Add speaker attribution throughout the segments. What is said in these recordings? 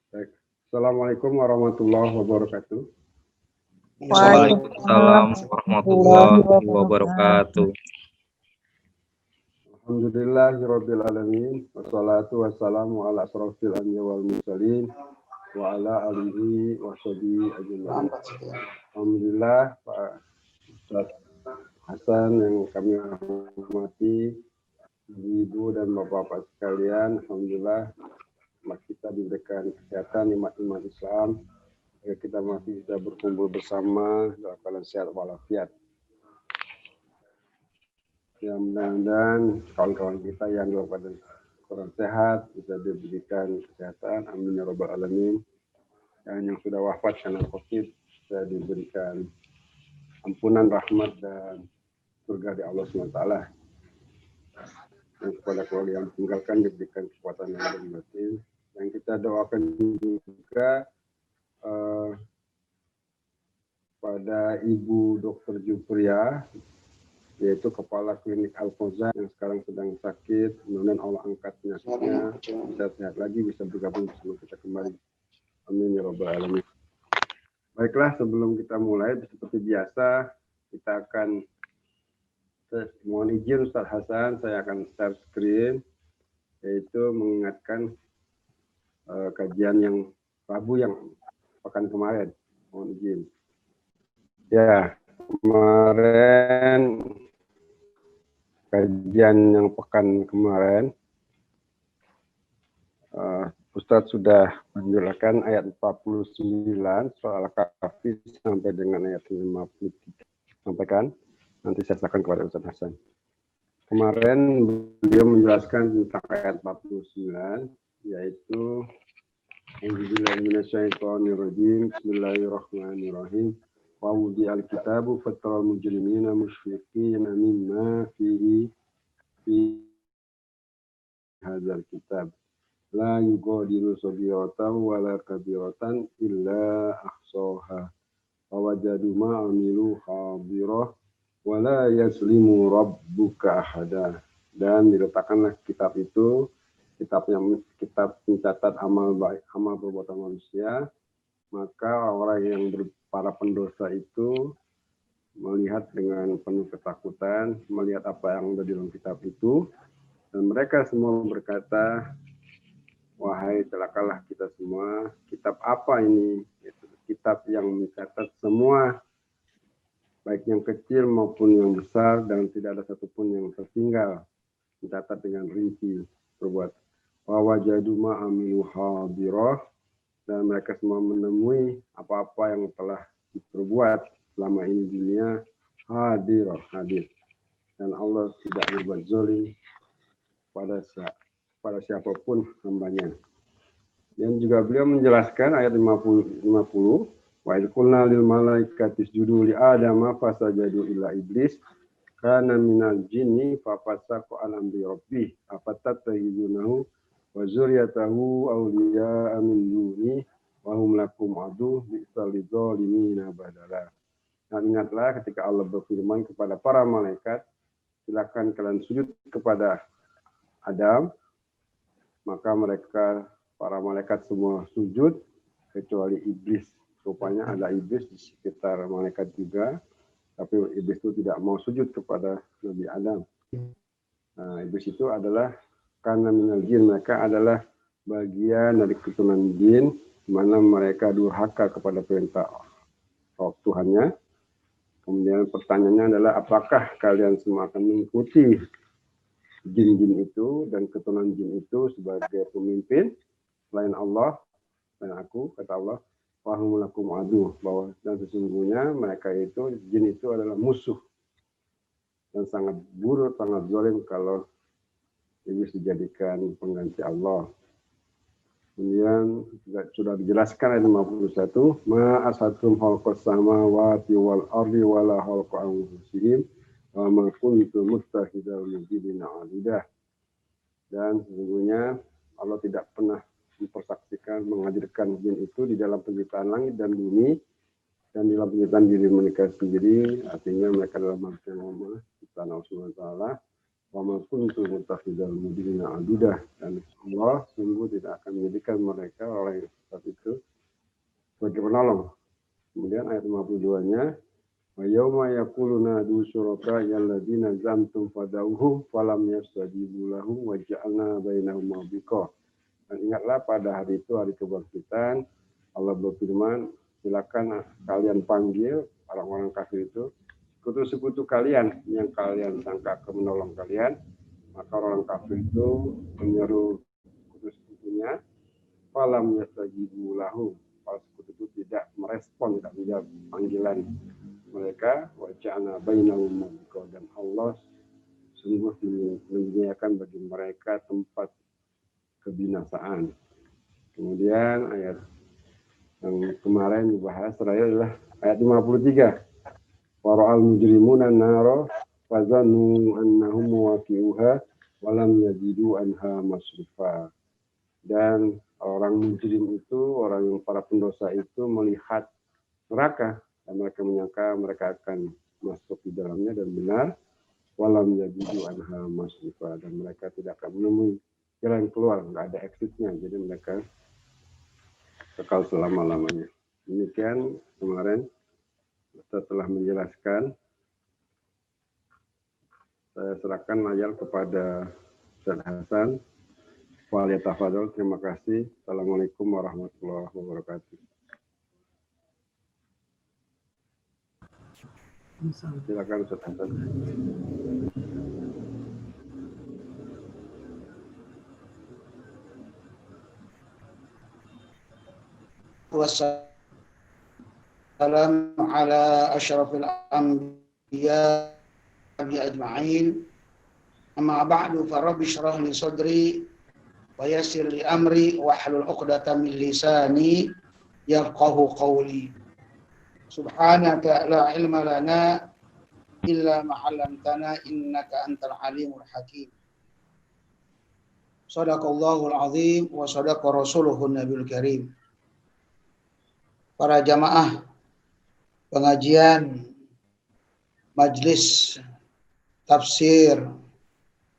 Speaker 1: Baik. Assalamualaikum warahmatullahi wabarakatuh.
Speaker 2: Waalaikumsalam warahmatullahi wabarakatuh.
Speaker 1: Alhamdulillahirabbil alamin wassalatu wassalamu ala asrofil anbiya wal mursalin wa ala alihi washabihi ajmain. Alhamdulillah Pak Ustaz Hasan yang kami hormati, Ibu dan Bapak-bapak sekalian, alhamdulillah kita diberikan kesehatan, nikmat-nikmat Islam, agar kita masih bisa berkumpul bersama dalam keadaan sehat walafiat. Ya, mudah-mudahan kawan-kawan kita yang dalam keadaan kurang sehat bisa diberikan kesehatan, amin ya rabbal alamin. Dan yang sudah wafat karena COVID bisa diberikan ampunan, rahmat dan surga di Allah SWT. Dan kepada keluarga yang ditinggalkan diberikan kekuatan yang dan batin. Dan kita doakan juga pada Ibu Dr. Jupria, yaitu Kepala Klinik Al-Fauzan yang sekarang sedang sakit. Mudah-mudahan Allah angkat penyakitnya, bisa sehat lagi, bisa bergabung bersama kita kembali. Amin ya rabbal alamin. Baiklah, sebelum kita mulai, seperti biasa, kita akan mohon izin Ustaz Hasan, saya akan share screen, yaitu mengingatkan kajian yang Rabu yang pekan kemarin. Mohon izin. Ya, kemarin kajian yang pekan kemarin, Ustadz sudah menjelaskan ayat 49 soal Al-Kahfi sampai dengan ayat 53. Sampaikan, nanti saya serahkan kepada Ustadz Hasan. Kemarin beliau menjelaskan tentang ayat 49, yaitu Bismillahirrahmanirrahim. Wa wudi'al kitabu fatral mujrimina musyfiqina mimma fihi fi hadzal kitab la yughadiru saghiratan wala kabiratan illa ahsaha wa wajadu ma amilu hadirah wa la yaslimu rabbuka ahada. Dan diletakkanlah kitab itu, kitab mencatat amal baik, amal perbuatan manusia, maka orang yang para pendosa itu melihat dengan penuh ketakutan, melihat apa yang ada di dalam kitab itu, dan mereka semua berkata, wahai celakalah kita semua, kitab apa ini? Itu kitab yang mencatat semua, baik yang kecil maupun yang besar, dan tidak ada satupun yang tertinggal, mencatat dengan rinci perbuatan. Wa wajadu ma amilu hadirah, dan mereka semua menemui apa-apa yang telah diperbuat selama ini di dunia hadir. Dan Allah tidak berbuat zalim pada siapapun hambanya. Dan juga beliau menjelaskan ayat 50 wa idh qulna lil malaikati isjudu li adama fasajadu illa iblis kana minal jinni fafasaqa an amri rabbih afatattakhizunahu wa zuriyatahu awliya'a min duni wa hum lakum adu bi'sal lidzalimina badala. Dan ingatlah ketika Allah berfirman kepada para malaikat, silakan kalian sujud kepada Adam, maka mereka para malaikat semua sujud kecuali iblis. Rupanya ada iblis di sekitar malaikat juga, tapi iblis itu tidak mau sujud kepada Nabi Adam. Nah, iblis itu adalah karena minal jin, mereka adalah bagian dari keturunan jin, di mana mereka durhaka kepada perintah Tuhannya. Kemudian pertanyaannya adalah, apakah kalian semua akan mengikuti jin-jin itu dan keturunan jin itu sebagai pemimpin selain Allah dan aku, kata Allah, wahum lakum adu, bahwa dan sesungguhnya mereka itu, jin itu adalah musuh dan sangat buruk, sangat zalim kalau iblis dijadikan pengganti Allah. Kemudian sudah dijelaskan ayat 51, ma asatum khalqas samawati wal ardi wala khalqa anfusihim wa ma kuntu muttakhidal mudillina alidah. Dan sesungguhnya Allah tidak pernah mempersaksikan, menghadirkan jin itu di dalam penciptaan langit dan bumi dan di dalam penciptaan diri mereka sendiri, artinya mereka adalah manusia yang lemah, ciptaan Allah SWT. Wa ma kuntu muttakhidal mudillina adudah, dan Allah sungguh tidak akan menjadikan mereka orang yang sesat itu sebagai penolong. Kemudian ayat 52-nya, wa yauma yaqulu nadu syuraka alladziina zamtum fadauhum falam yastajibu lahum wa ja'alna bainahum mabiqa. Dan ingatlah pada hari itu, hari kebangkitan, Allah berfirman, silakan kalian panggil orang-orang kafir itu, sekutu-sekutu kalian yang kalian sangka akan menolong kalian. Maka orang kafir itu menyeru sekutu-sekutunya, falam yastajibu lahum, para sekutu itu tidak merespon, tidak menjawab panggilan mereka. Wa ja'alna bainahum mabiqa, dan Allah sungguh menyediakan bagi mereka tempat kebinasaan. Kemudian ayat yang kemarin dibahas terakhir adalah ayat 53. Wara'al mujrimuna naro fazannu annahum waqi'uha walam yajidu anha masrifa. Dan orang mujrim itu, orang yang para pendosa itu melihat neraka dan mereka menyangka mereka akan masuk di dalamnya, dan benar, walam yajidu anha masrifa, dan mereka tidak akan menemui jalan keluar, nggak ada exitnya, jadi mereka kekal selama-lamanya. Demikian kemarin kita telah menjelaskan. Saya serahkan layar kepada Ustaz Hasan. Waliyatafadol, terima kasih. Assalamualaikum warahmatullahi wabarakatuh. Silakan Ustaz Hasan.
Speaker 3: Wassalamu ala asyrafil anbiya ajma'in. Amma ba'du, fa rabbi shrah li sadri wa yassir li amri wahlul 'uqdatam min lisani yafqahu qawli. Subhanaka la ilma lana illa ma 'allamtana innaka antal alimul hakim. Shadaqallahul azim wa shadaqa rasuluhun nabiyul karim. Para jamaah pengajian Majlis Tafsir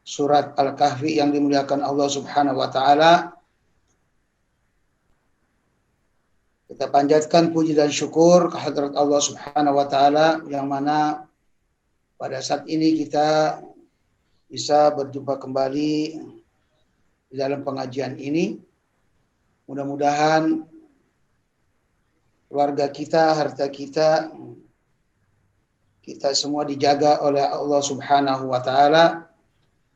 Speaker 3: Surat Al-Kahfi yang dimuliakan Allah Subhanahu wa Ta'ala, kita panjatkan puji dan syukur kehadirat Allah Subhanahu wa Ta'ala, yang mana pada saat ini kita bisa berjumpa kembali di dalam pengajian ini. Mudah-mudahan keluarga kita, harta kita, kita semua dijaga oleh Allah Subhanahu wa Ta'ala.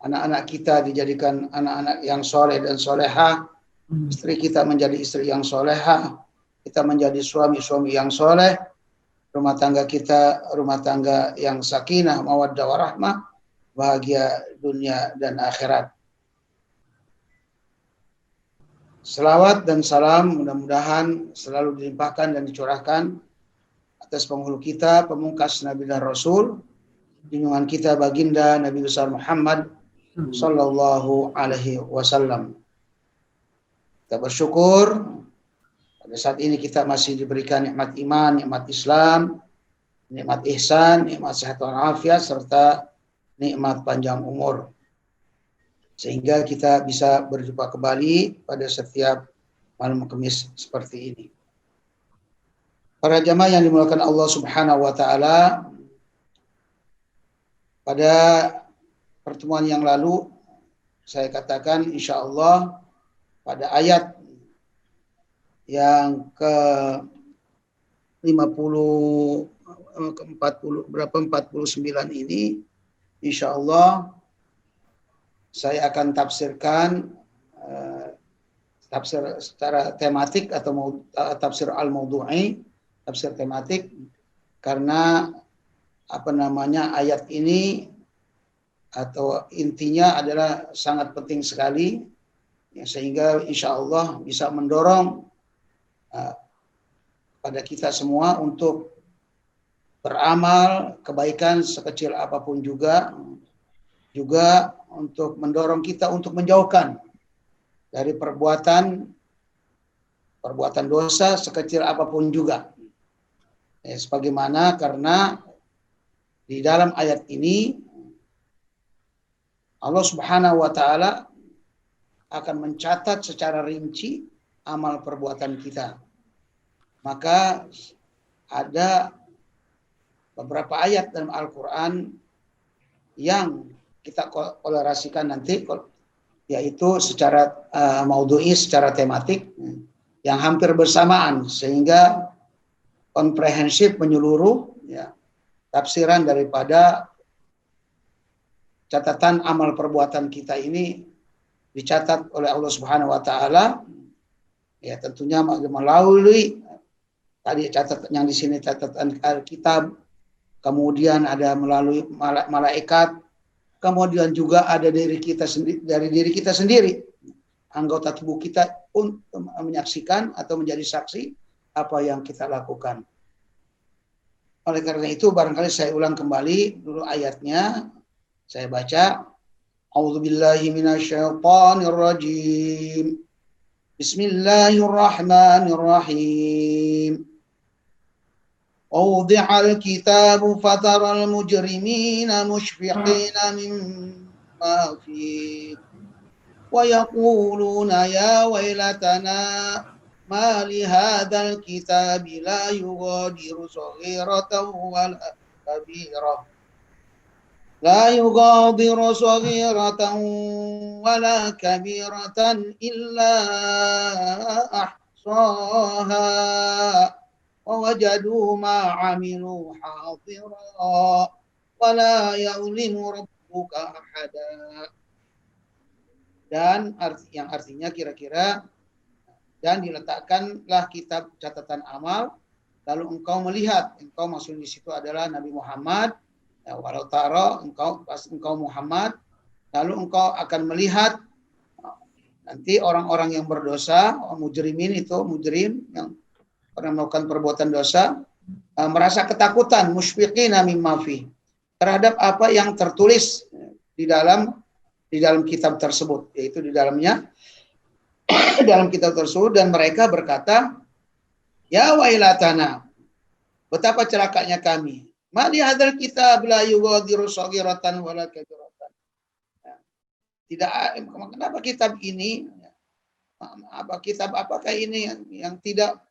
Speaker 3: Anak-anak kita dijadikan anak-anak yang soleh dan solehah. Istri kita menjadi istri yang solehah. Kita menjadi suami-suami yang soleh. Rumah tangga kita rumah tangga yang sakinah, mawaddah warahmah, bahagia dunia dan akhirat. Selawat dan salam mudah-mudahan selalu dilimpahkan dan dicurahkan atas penghulu kita, pemungkas Nabi dan Rasul, junjungan kita baginda Nabi besar Muhammad sallallahu alaihi wasallam. Kita bersyukur pada saat ini kita masih diberikan nikmat iman, nikmat Islam, nikmat ihsan, nikmat sehat walafiat, serta nikmat panjang umur, sehingga kita bisa berjumpa kembali pada setiap malam Kamis seperti ini. Para jamaah yang dimuliakan Allah Subhanahu wa Ta'ala, pada pertemuan yang lalu saya katakan insya Allah pada ayat yang ke 49 ini, insya Allah saya akan tafsirkan tafsir secara tematik atau tafsir al-mawdu'i, tafsir tematik, karena ayat ini atau intinya adalah sangat penting sekali, ya, sehingga insya Allah bisa mendorong pada kita semua untuk beramal kebaikan sekecil apapun, juga untuk mendorong kita untuk menjauhkan dari perbuatan dosa sekecil apapun juga. Ya, sebagaimana karena di dalam ayat ini Allah Subhanahu wa taala akan mencatat secara rinci amal perbuatan kita. Maka ada beberapa ayat dalam Al-Qur'an yang kita kolerasikan nanti, yaitu secara maudhu'i, secara tematik yang hampir bersamaan sehingga komprehensif, menyeluruh, ya, tafsiran daripada catatan amal perbuatan kita ini dicatat oleh Allah Subhanahu wa taala, ya tentunya melalui tadi catatan yang di sini catatan Alkitab, kemudian ada melalui malaikat, kemudian juga ada dari diri kita sendiri, anggota tubuh kita untuk menyaksikan atau menjadi saksi apa yang kita lakukan. Oleh karena itu barangkali saya ulang kembali dulu ayatnya. Saya baca, A'udzubillahi minasyaitonirrajim. Bismillahirrahmanirrahim. ووضع الكتاب فترى المجرمين مشفقين مما فيه ويقولون يا ويلتنا ما لهذا الكتاب لا يغادر صغيرة ولا كبيرة إلا أحصاها ووجدوا ما عملوا حاضرا ولا يظلم ربك أحدا. Dan yang artinya kira-kira, dan diletakkanlah kitab catatan amal, lalu engkau melihat, engkau maksud di situ adalah Nabi Muhammad, ya, walau tara, engkau Muhammad, lalu engkau akan melihat nanti orang-orang yang berdosa, mujrimin itu mujrim yang pernah melakukan perbuatan dosa, merasa ketakutan, musyfiqina mimma fi, terhadap apa yang tertulis di dalam kitab tersebut, yaitu di dalamnya dalam kitab tersebut, dan mereka berkata, ya wailatana, betapa celakanya kami, ma li hadzal kitab la yughadiru shaghiratan wala kabiratan. Tidak, kenapa kitab ini, apakah ini yang tidak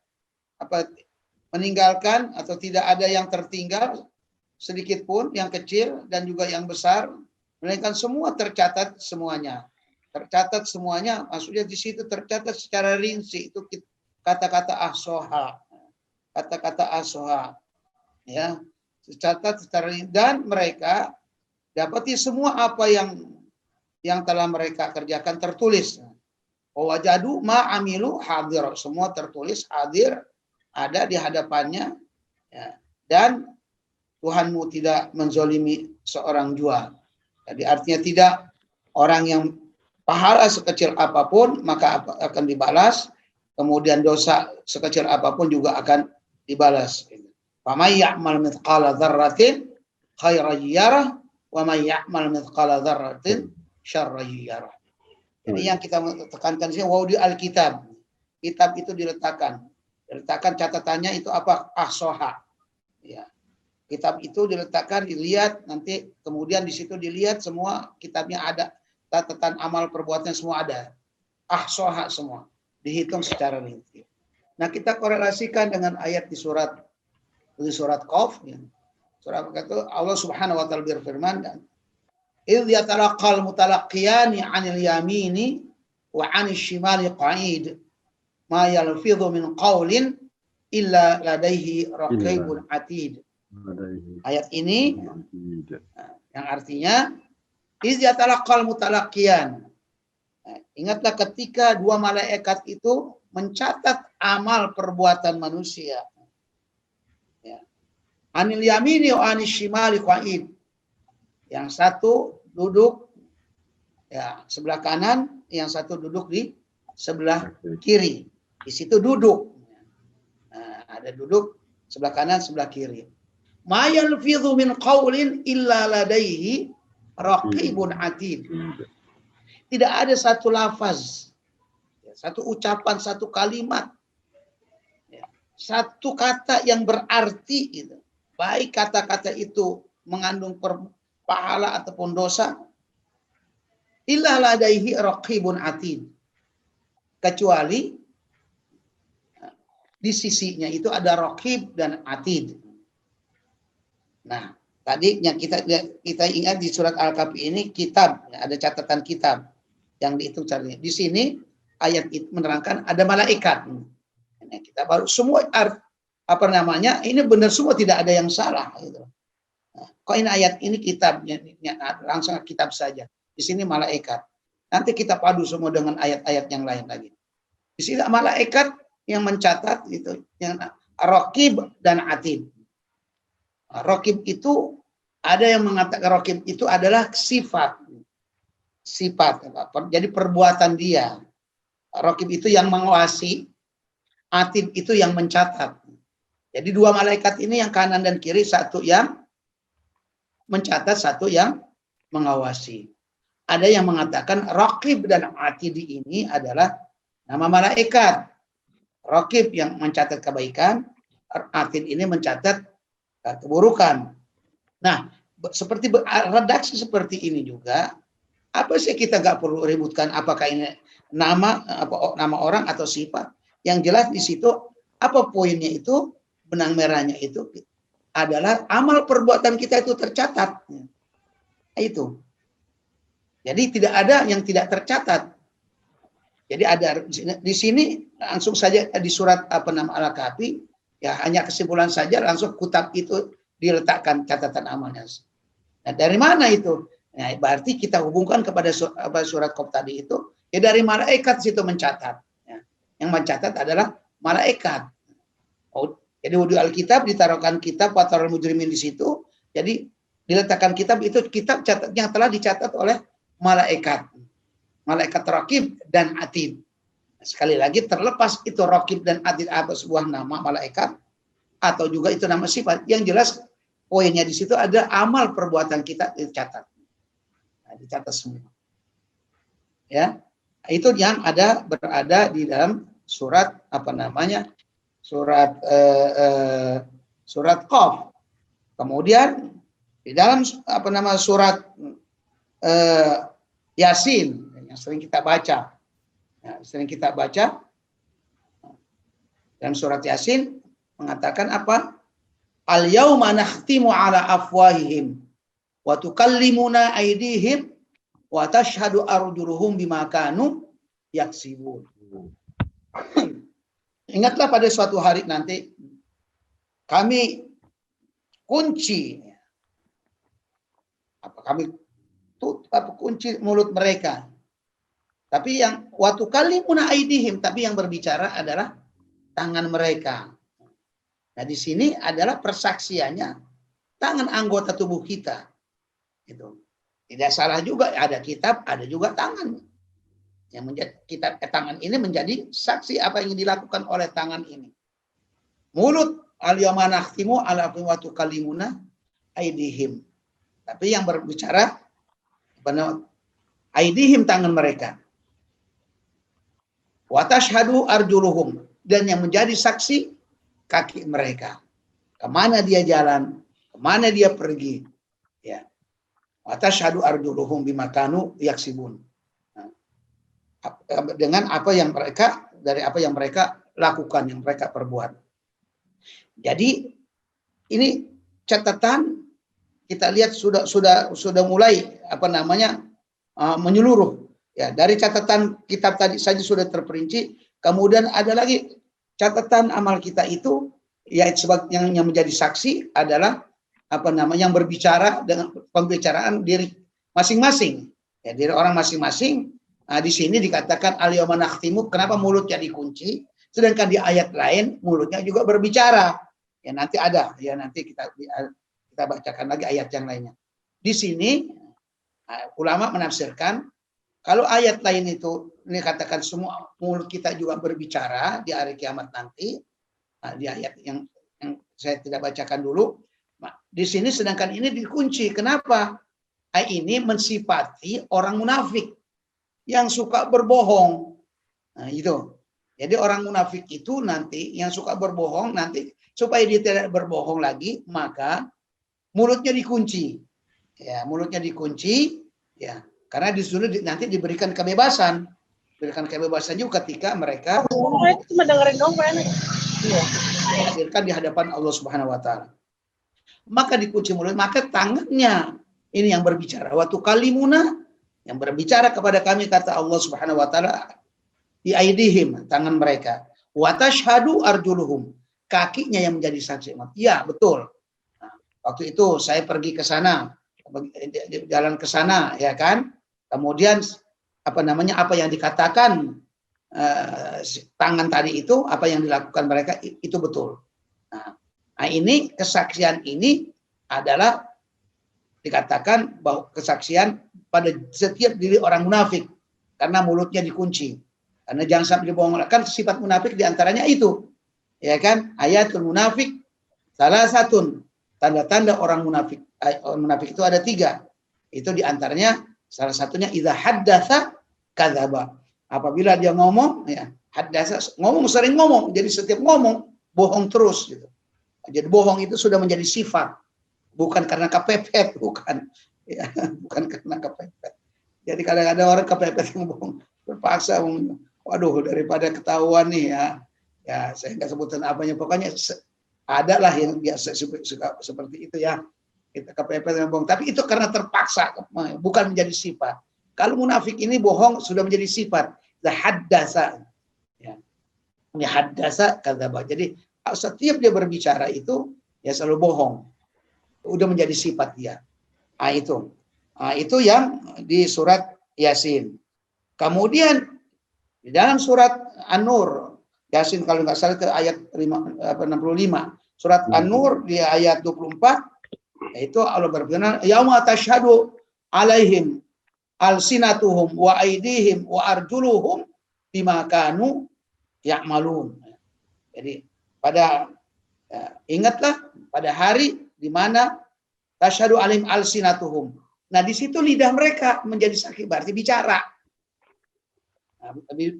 Speaker 3: meninggalkan atau tidak ada yang tertinggal sedikit pun, yang kecil dan juga yang besar, melainkan semua tercatat semuanya. Tercatat semuanya, maksudnya di situ tercatat secara rinci, itu kata-kata ahsoha. Kata-kata ahsoha. Ya, tercatat secara rinci, dan mereka dapati semua apa yang telah mereka kerjakan tertulis. Wajadu ma amilu hadir, semua tertulis, hadir, ada di hadapannya, ya. Dan Tuhanmu tidak menzolimi seorang jua. Jadi artinya tidak, orang yang pahala sekecil apapun maka akan dibalas, kemudian dosa sekecil apapun juga akan dibalas. Faman ya'mal mithqala dzarratin khairan yarah wa man ya'mal mithqala dzarratin syarran yarah. Jadi yang kita tekankan di sini, wa'udi al-kitab. Kitab itu diletakkan catatannya itu apa? Ahsoha. Ya. Kitab itu diletakkan, dilihat, nanti kemudian di situ dilihat semua kitabnya ada, catatan amal perbuatan semua ada. Ahsoha semua, dihitung secara rinci. Nah, kita korelasikan dengan ayat di surat Qaf, ya. Surat itu Allah Subhanahu wa taala berfirman, idz yatalaqal mutalaqiyani 'anil yamini wa 'anil shimali qa'id. Ma yalfidhu min qawlin illa ladaihi raqibun atid. Ayat ini yang artinya iz yatalaqal mutalaqiyan. Ingatlah ketika dua malaikat itu mencatat amal perbuatan manusia. Ya. Anil yamini wa anil shimali qa'id. Yang satu duduk ya sebelah kanan, yang satu duduk di sebelah kiri. Di situ duduk. Nah, ada duduk sebelah kanan, sebelah kiri. Ma yalfidhu min qawlin illa ladaihi raqibun atid. Tidak ada satu lafaz, satu ucapan, satu kalimat, satu kata yang berarti gitu. Baik kata-kata itu mengandung pahala ataupun dosa, illa ladaihi raqibun atid. Kecuali di sisinya itu ada raqib dan atid. Nah, tadi yang kita ingat di surat Al-Kahfi ini kitab, ada catatan kitab yang dihitung caranya. Di sini ayat itu menerangkan ada malaikat. Ini kita baru semua apa namanya? Ini benar semua, tidak ada yang salah gitu. Nah, kok ini ayat ini kitabnya langsung kitab saja. Di sini malaikat. Nanti kita padu semua dengan ayat-ayat yang lain lagi. Di sini malaikat yang mencatat itu, yang raqib dan atid. Raqib itu ada yang mengatakan raqib itu adalah sifat. Jadi perbuatan dia. Raqib itu yang mengawasi, atid itu yang mencatat. Jadi dua malaikat ini yang kanan dan kiri, satu yang mencatat, satu yang mengawasi. Ada yang mengatakan raqib dan atid ini adalah nama malaikat. Raqib yang mencatat kebaikan, atid ini mencatat keburukan. Nah, seperti redaksi seperti ini juga, apa sih kita nggak perlu ributkan apakah ini nama orang atau sifat. Yang jelas di situ apa poinnya itu, benang merahnya itu adalah amal perbuatan kita itu tercatat. Itu. Jadi tidak ada yang tidak tercatat. Jadi ada di sini langsung saja di surat Al-Kahfi, ya hanya kesimpulan saja langsung kitab itu diletakkan catatan amalnya. Nah, dari mana itu? Nah, berarti kita hubungkan kepada surat Qaf tadi itu, ya dari malaikat situ mencatat. Ya. Yang mencatat adalah malaikat. Oh, jadi wudhu Alkitab ditaruhkan kitab Fathul Mujrimin di situ. Jadi diletakkan kitab itu, kitab yang telah dicatat oleh malaikat. Malaikat raqib dan atid. Sekali lagi, terlepas itu raqib dan atid apa sebuah nama malaikat atau juga itu nama sifat, yang jelas poinnya di situ ada amal perbuatan kita dicatat. Nah, dicatat semua. Ya. Itu yang berada di dalam surat surat Qaf. Kemudian di dalam surat Yasin yang sering kita baca. Dan surat Yasin mengatakan apa? Al-yauma nakhtimu ala afwahihim wa tukallimuna aydihim wa tashhadu arjuluhum bima kanu yaksibun. Ingatlah pada suatu hari nanti kami kunci kunci mulut mereka. Tapi yang waktu kali aidihim, tapi yang berbicara adalah tangan mereka. Nah, di sini adalah persaksiannya tangan anggota tubuh kita. Itu. Tidak salah juga, ada kitab, ada juga tangan. Yang menjadi kitab tangan ini menjadi saksi apa yang dilakukan oleh tangan ini. Mulut al-yawma nakhtimu ala wa tukallimuna aidihim. Tapi yang berbicara aidihim tangan mereka. Wa tashhadu arjuluhum, dan yang menjadi saksi kaki mereka. Kemana dia jalan, kemana dia pergi. Ya. Wa tashhadu arjuluhum bima kanu yaksibun. Dengan apa yang mereka, dari apa yang mereka lakukan, yang mereka perbuat. Jadi ini catatan kita lihat sudah mulai menyeluruh. Ya, dari catatan kitab tadi saja sudah terperinci. Kemudian ada lagi catatan amal kita itu, yaitu yang menjadi saksi adalah yang berbicara dengan pembicaraan diri masing-masing. Ya, diri orang masing-masing. Nah, di sini dikatakan al-yawma nakhtimu, kenapa mulutnya dikunci? Sedangkan di ayat lain mulutnya juga berbicara. Ya, nanti ada. Ya, nanti kita bacakan lagi ayat yang lainnya. Di sini ulama menafsirkan kalau ayat lain itu ini katakan semua mulut kita juga berbicara di hari kiamat nanti. Nah, di ayat yang saya tidak bacakan dulu. Nah, di sini sedangkan ini dikunci. Kenapa? Ayat ini mensifati orang munafik yang suka berbohong. Nah, itu. Jadi orang munafik itu nanti yang suka berbohong nanti supaya dia tidak berbohong lagi, maka mulutnya dikunci. Ya, mulutnya dikunci, ya. Karena di situ nanti diberikan kebebasan. Berikan kebebasan juga ketika mereka
Speaker 4: Cuma dengerin dong,
Speaker 3: dihadirkan di hadapan Allah Subhanahu wa taala. Maka dikunci mulut, maka tangannya ini yang berbicara. Waktu kalimuna yang berbicara kepada kami, kata Allah Subhanahu wa taala, di aidihim, tangan mereka. Wa tashhadu arjuluhum, kakinya yang menjadi saksi. Ya, betul. Nah, waktu itu saya pergi ke sana, jalan ke sana, ya kan? Kemudian apa yang dikatakan tangan tadi itu, apa yang dilakukan mereka itu betul. Nah, ini kesaksian ini adalah dikatakan bahwa kesaksian pada setiap diri orang munafik karena mulutnya dikunci. Karena jangan sampai dibohongkan, kan sifat munafik diantaranya itu, ya kan? Ayatul munafik salah satu tanda-tanda orang munafik. Orang munafik itu ada 3. Itu diantaranya salah satunya idza haddatsa kadzaba. Apabila dia ngomong, ya haddatsa, ngomong, sering ngomong, jadi setiap ngomong bohong terus gitu. Jadi bohong itu sudah menjadi sifat, bukan karena kepepet, bukan, ya, bukan karena kepepet. Jadi kadang-kadang orang kepepet bohong, terpaksa, waduh daripada ketahuan nih ya saya nggak sebutin apanya, pokoknya ada lah yang biasa suka seperti itu ya, kita kepepet bohong, tapi itu karena terpaksa, bukan menjadi sifat. Kalau munafik ini bohong sudah menjadi sifat, haddasa, ya, ini haddasa kadzaba. Jadi setiap dia berbicara itu ya selalu bohong, udah menjadi sifat dia. Itu yang di surat Yasin. Kemudian di dalam surat An-Nur, Yasin kalau nggak salah ke ayat 65, surat An-Nur di ayat 24, yaitu Allah berfirman, yauma tashhadu alaihim alsinatuhum wa aidihim wa arjuluhum bima kanu ya'malun. Jadi ingatlah pada hari di mana tasyhadu alim alsinatuhum. Nah, di situ lidah mereka menjadi saksi, berarti bicara.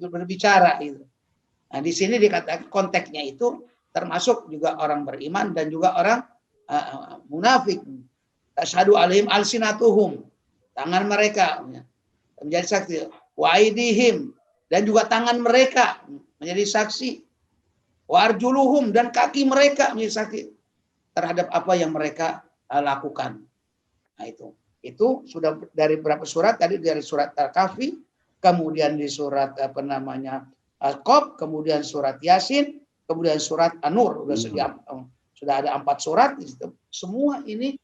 Speaker 3: Berbicara itu. Nah, di sini dikatakan konteksnya itu termasuk juga orang beriman dan juga orang munafik. Tasyhadu alim alsinatuhum, tangan mereka menjadi saksi, wa aidihim, dan juga tangan mereka menjadi saksi, wa arjuluhum, dan kaki mereka menjadi saksi terhadap apa yang mereka lakukan. Nah, itu sudah dari berapa surat tadi, dari surat Al-Kahfi, kemudian di surat Al-Qaf, kemudian surat Yasin, kemudian surat An-Nur. Sudah ada 4 surat di situ. Semua ini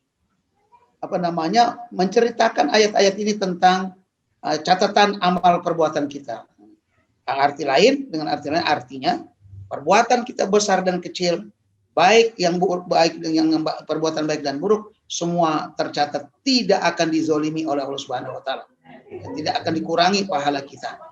Speaker 3: menceritakan ayat-ayat ini tentang catatan amal perbuatan kita. Arti lain, dengan arti lain artinya perbuatan kita besar dan kecil, baik yang buruk, baik yang perbuatan baik dan buruk, semua tercatat, tidak akan dizolimi oleh Allah Subhanahu wa taala. Tidak akan dikurangi pahala kita.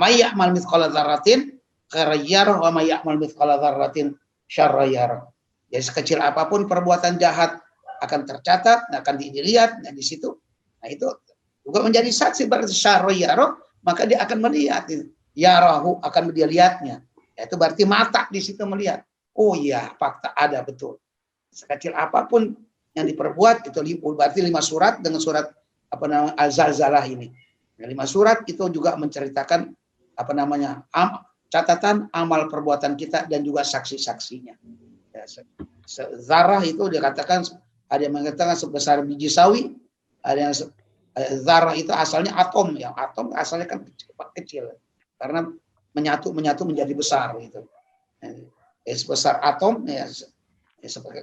Speaker 3: May ya'mal mithqala dzarratin khairan yarah wa may ya'mal mithqala dzarratin syarran yarah. Jadi sekecil apapun perbuatan jahat akan tercatat, akan dilihat, di situ. Nah, itu juga menjadi saksi, berarti syarran yarah, maka dia akan melihat. Yarahu, akan dia lihatnya. Itu berarti mata di situ melihat. Oh iya, fakta ada, betul. Sekecil apapun yang diperbuat, itu berarti 5 surat dengan surat Al-Zalzalah ini. 5 surat itu juga menceritakan catatan amal perbuatan kita dan juga saksi-saksinya. Ya, zarah itu dikatakan, ada yang mengatakan sebesar biji sawi, ada yang zarah itu asalnya atom, yang atom asalnya kan kecil karena menyatu menjadi besar gitu. Sebesar atom,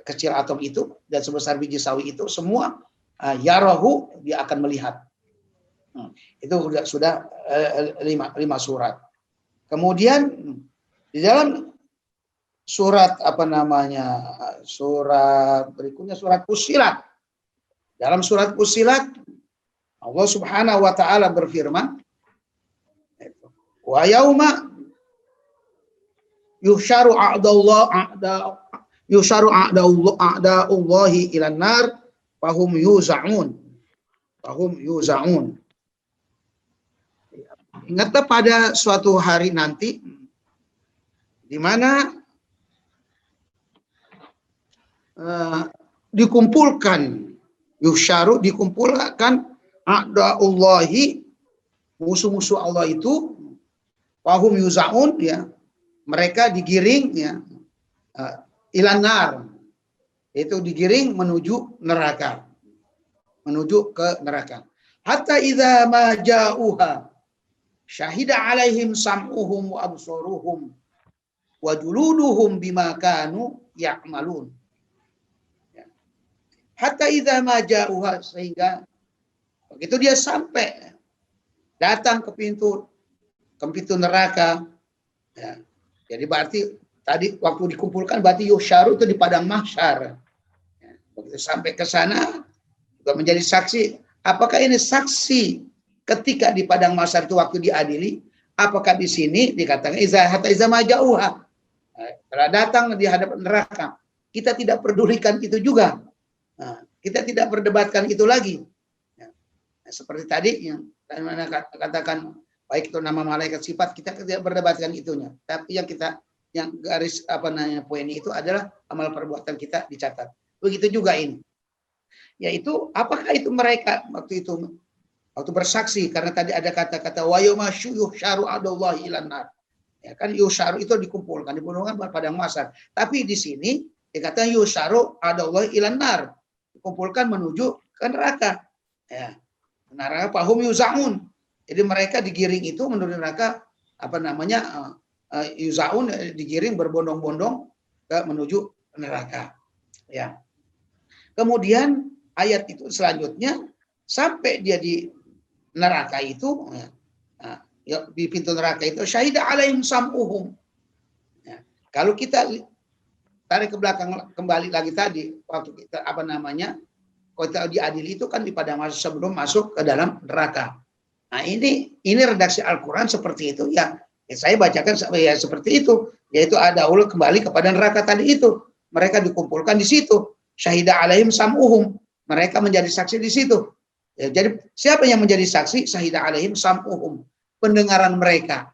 Speaker 3: kecil atom itu, dan sebesar biji sawi itu, semua yarahu, dia akan melihat. Itu sudah 5 surat. Kemudian di dalam surat surat berikutnya, surat Fussilat. Dalam surat Fussilat Allah Subhanahu wa taala berfirman, wa yauma yuhsyaru a'da'ullahi ilan nar fahum yuza'un. Ingatlah pada suatu hari nanti di mana dikumpulkan a'da'ullahi, musuh-musuh Allah itu, wahum yuzaun, ya, mereka digiring, ya, ilan nar, itu digiring menuju neraka, menuju ke neraka. Hatta idza ma ja'uha syahida alaihim sam'uhum wa absaruhum wa juluduhum bima kanu ya'malun. Hatta idza ma ja'uha, sehingga begitu dia sampai datang ke pintu neraka, ya. Jadi berarti tadi waktu dikumpulkan berarti yuhsyaru itu di padang mahsyar. Ya. Begitu sampai ke sana juga menjadi saksi. Apakah ini saksi ketika di padang mahsyar itu waktu diadili? Apakah di sini dikatakan hatta idza ma ja'uha, telah datang di hadapan neraka, kita tidak pedulikan itu juga. Nah, kita tidak berdebatkan itu lagi. Ya. Nah, seperti tadi yang katakan, baik itu nama malaikat sifat, kita tidak berdebatkan itunya. Tapi yang garis poin itu adalah amal perbuatan kita dicatat. Begitu juga ini. Yaitu apakah itu mereka waktu bersaksi, karena tadi ada kata-kata wa yawma yuhsyaru adallahi ilan nar. Ya kan, yuhsyaru itu dikumpulkan pada mahsyar. Tapi di sini dikatakan yuhsyaru adallahi ilan nar, dikumpulkan menuju ke neraka. Ya. Neraka fahum yuzaun. Jadi mereka digiring itu menuju neraka, yuzaun, digiring berbondong-bondong menuju neraka. Ya. Kemudian ayat itu selanjutnya sampai dia di neraka itu, ya, di pintu neraka itu syahida alaihim sam'uhum. Ya. Kalau kita tarik ke belakang kembali lagi tadi, waktu kita kalau kita diadili itu kan di padang mahsyar sebelum masuk ke dalam neraka. Nah, ini redaksi Al-Quran seperti itu, ya. Saya bacakan ya seperti itu, yaitu ada ulul kembali kepada neraka tadi itu. Mereka dikumpulkan di situ. Syahida alaihim sam'uhum. Mereka menjadi saksi di situ. Ya, jadi siapa yang menjadi saksi? Syahida alaihim sam'uhum. Pendengaran mereka.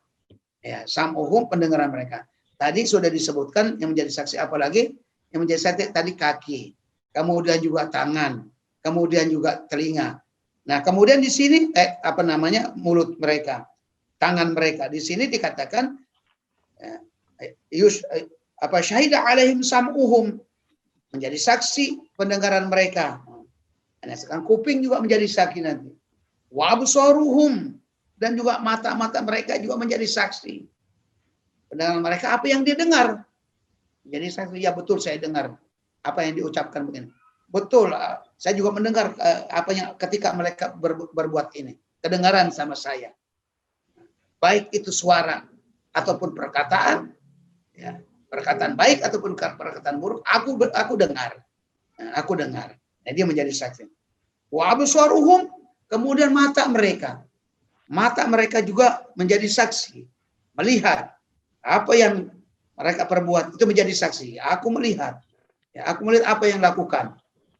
Speaker 3: Ya, sam'uhum, pendengaran mereka. Tadi sudah disebutkan yang menjadi saksi apa lagi? Yang menjadi saksi tadi kaki. Kemudian juga tangan. Kemudian juga telinga. Nah, kemudian di sini mulut mereka, tangan mereka. Di sini dikatakan syahida alaihim sam'uhum, menjadi saksi pendengaran mereka. Nah, sekarang kuping juga menjadi saksi nanti. Wa absaruhum, dan juga mata-mata mereka juga menjadi saksi. Pendengaran mereka apa yang dia dengar. Jadi saksi, ya betul saya dengar apa yang diucapkan begini. Betul, saya juga mendengar apa yang ketika mereka berbuat ini. Kedengaran sama saya. Baik itu suara ataupun perkataan, ya, perkataan baik ataupun perkataan buruk, aku dengar. Aku dengar. Nah, dia menjadi saksi. Wa absaruhum, kemudian mata mereka. Mata mereka juga menjadi saksi. Melihat apa yang mereka perbuat itu menjadi saksi. Aku melihat. Ya, aku melihat apa yang dilakukan.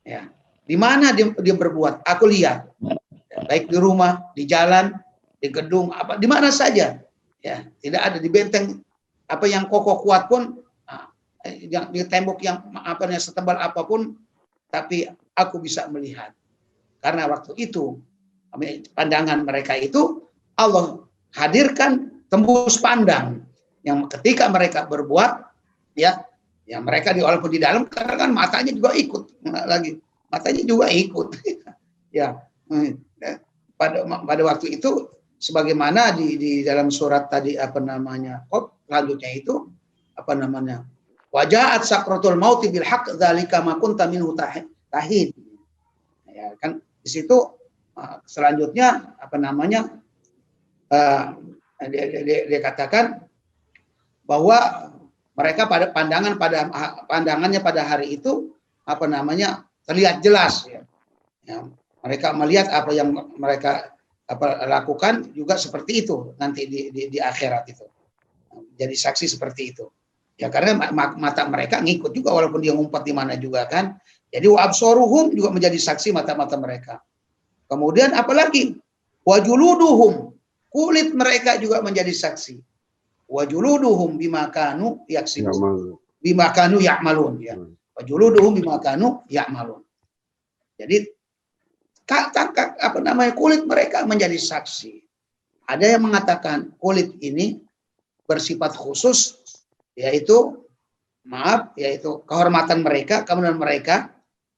Speaker 3: Ya, di mana dia berbuat, aku lihat. Ya, baik di rumah, di jalan, di gedung, di mana saja. Ya, tidak ada di benteng apa yang kokoh kuat pun, di tembok yang setebal apapun, tapi aku bisa melihat. Karena waktu itu pandangan mereka itu Allah hadirkan tembus pandang yang ketika mereka berbuat, ya mereka walaupun di dalam, karena kan matanya juga ikut ya. Pada waktu itu sebagaimana di dalam surat tadi selanjutnya itu wajahat sakratul mauti bil haqq dzalika ma kunta minhu tahid. Ya kan, di situ selanjutnya dia katakan bahwa mereka pandangannya pada hari itu terlihat jelas, ya. Ya, mereka melihat apa yang mereka lakukan juga seperti itu nanti di akhirat itu. Jadi saksi seperti itu. Ya, karena mata mereka ngikut juga walaupun dia ngumpet di mana juga kan. Jadi wa absaruhum juga menjadi saksi mata-mata mereka. Kemudian apalagi wa juluduhum, kulit mereka juga menjadi saksi. Wa juluduhum bima kanu yaksibun. Bima kanu ya'malun, ya. Wa juluduhum bima kanu ya'malun. Jadi kulit mereka menjadi saksi. Ada yang mengatakan kulit ini bersifat khusus, yaitu kehormatan mereka, kemudian mereka